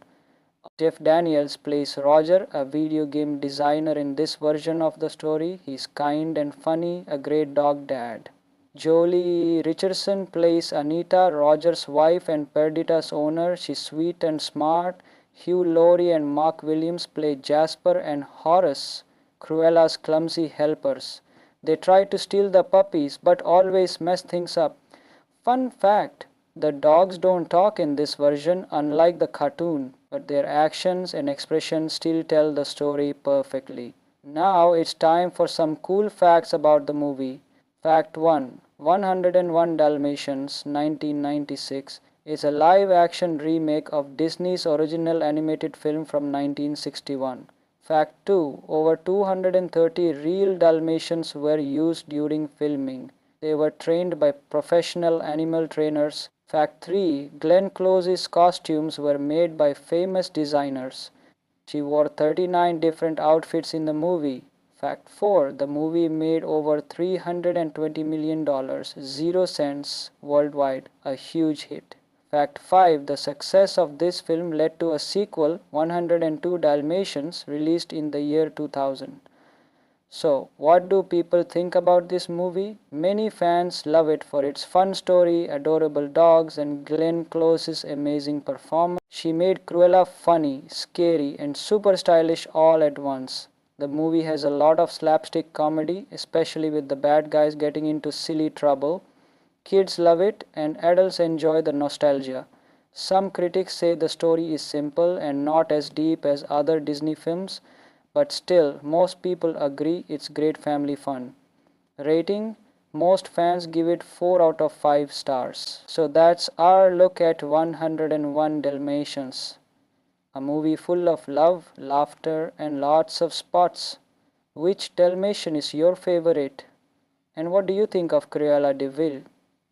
Jeff Daniels plays Roger, a video game designer in this version of the story. He's kind and funny, a great dog dad. Jolie Richardson plays Anita, Roger's wife and Perdita's owner. She's sweet and smart. Hugh Laurie and Mark Williams play Jasper and Horace, Cruella's clumsy helpers. They try to steal the puppies but always mess things up. Fun fact, the dogs don't talk in this version, unlike the cartoon, but their actions and expressions still tell the story perfectly. Now it's time for some cool facts about the movie. Fact 1: 101 Dalmatians 1996 is a live-action remake of Disney's original animated film from 1961. Fact 2: over 230 real Dalmatians were used during filming. They were trained by professional animal trainers. Fact 3: Glenn Close's costumes were made by famous designers. She wore 39 different outfits in the movie. Fact 4: the movie made over $320 million, 0 cents worldwide, a huge hit. Fact 5: the success of this film led to a sequel, 102 Dalmatians, released in the year 2000. So, what do people think about this movie? Many fans love it for its fun story, adorable dogs, and Glenn Close's amazing performance. She made Cruella funny, scary, and super stylish all at once. The movie has a lot of slapstick comedy, especially with the bad guys getting into silly trouble. Kids love it, and adults enjoy the nostalgia. Some critics say the story is simple and not as deep as other Disney films, but still, most people agree it's great family fun. Rating: most fans give it 4 out of 5 stars. So that's our look at 101 Dalmatians, a movie full of love, laughter, and lots of spots. Which Dalmatian is your favorite? And what do you think of Cruella de Vil?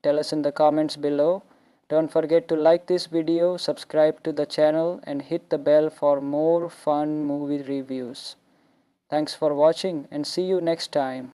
Tell us in the comments below. Don't forget to like this video, subscribe to the channel, and hit the bell for more fun movie reviews. Thanks for watching and see you next time.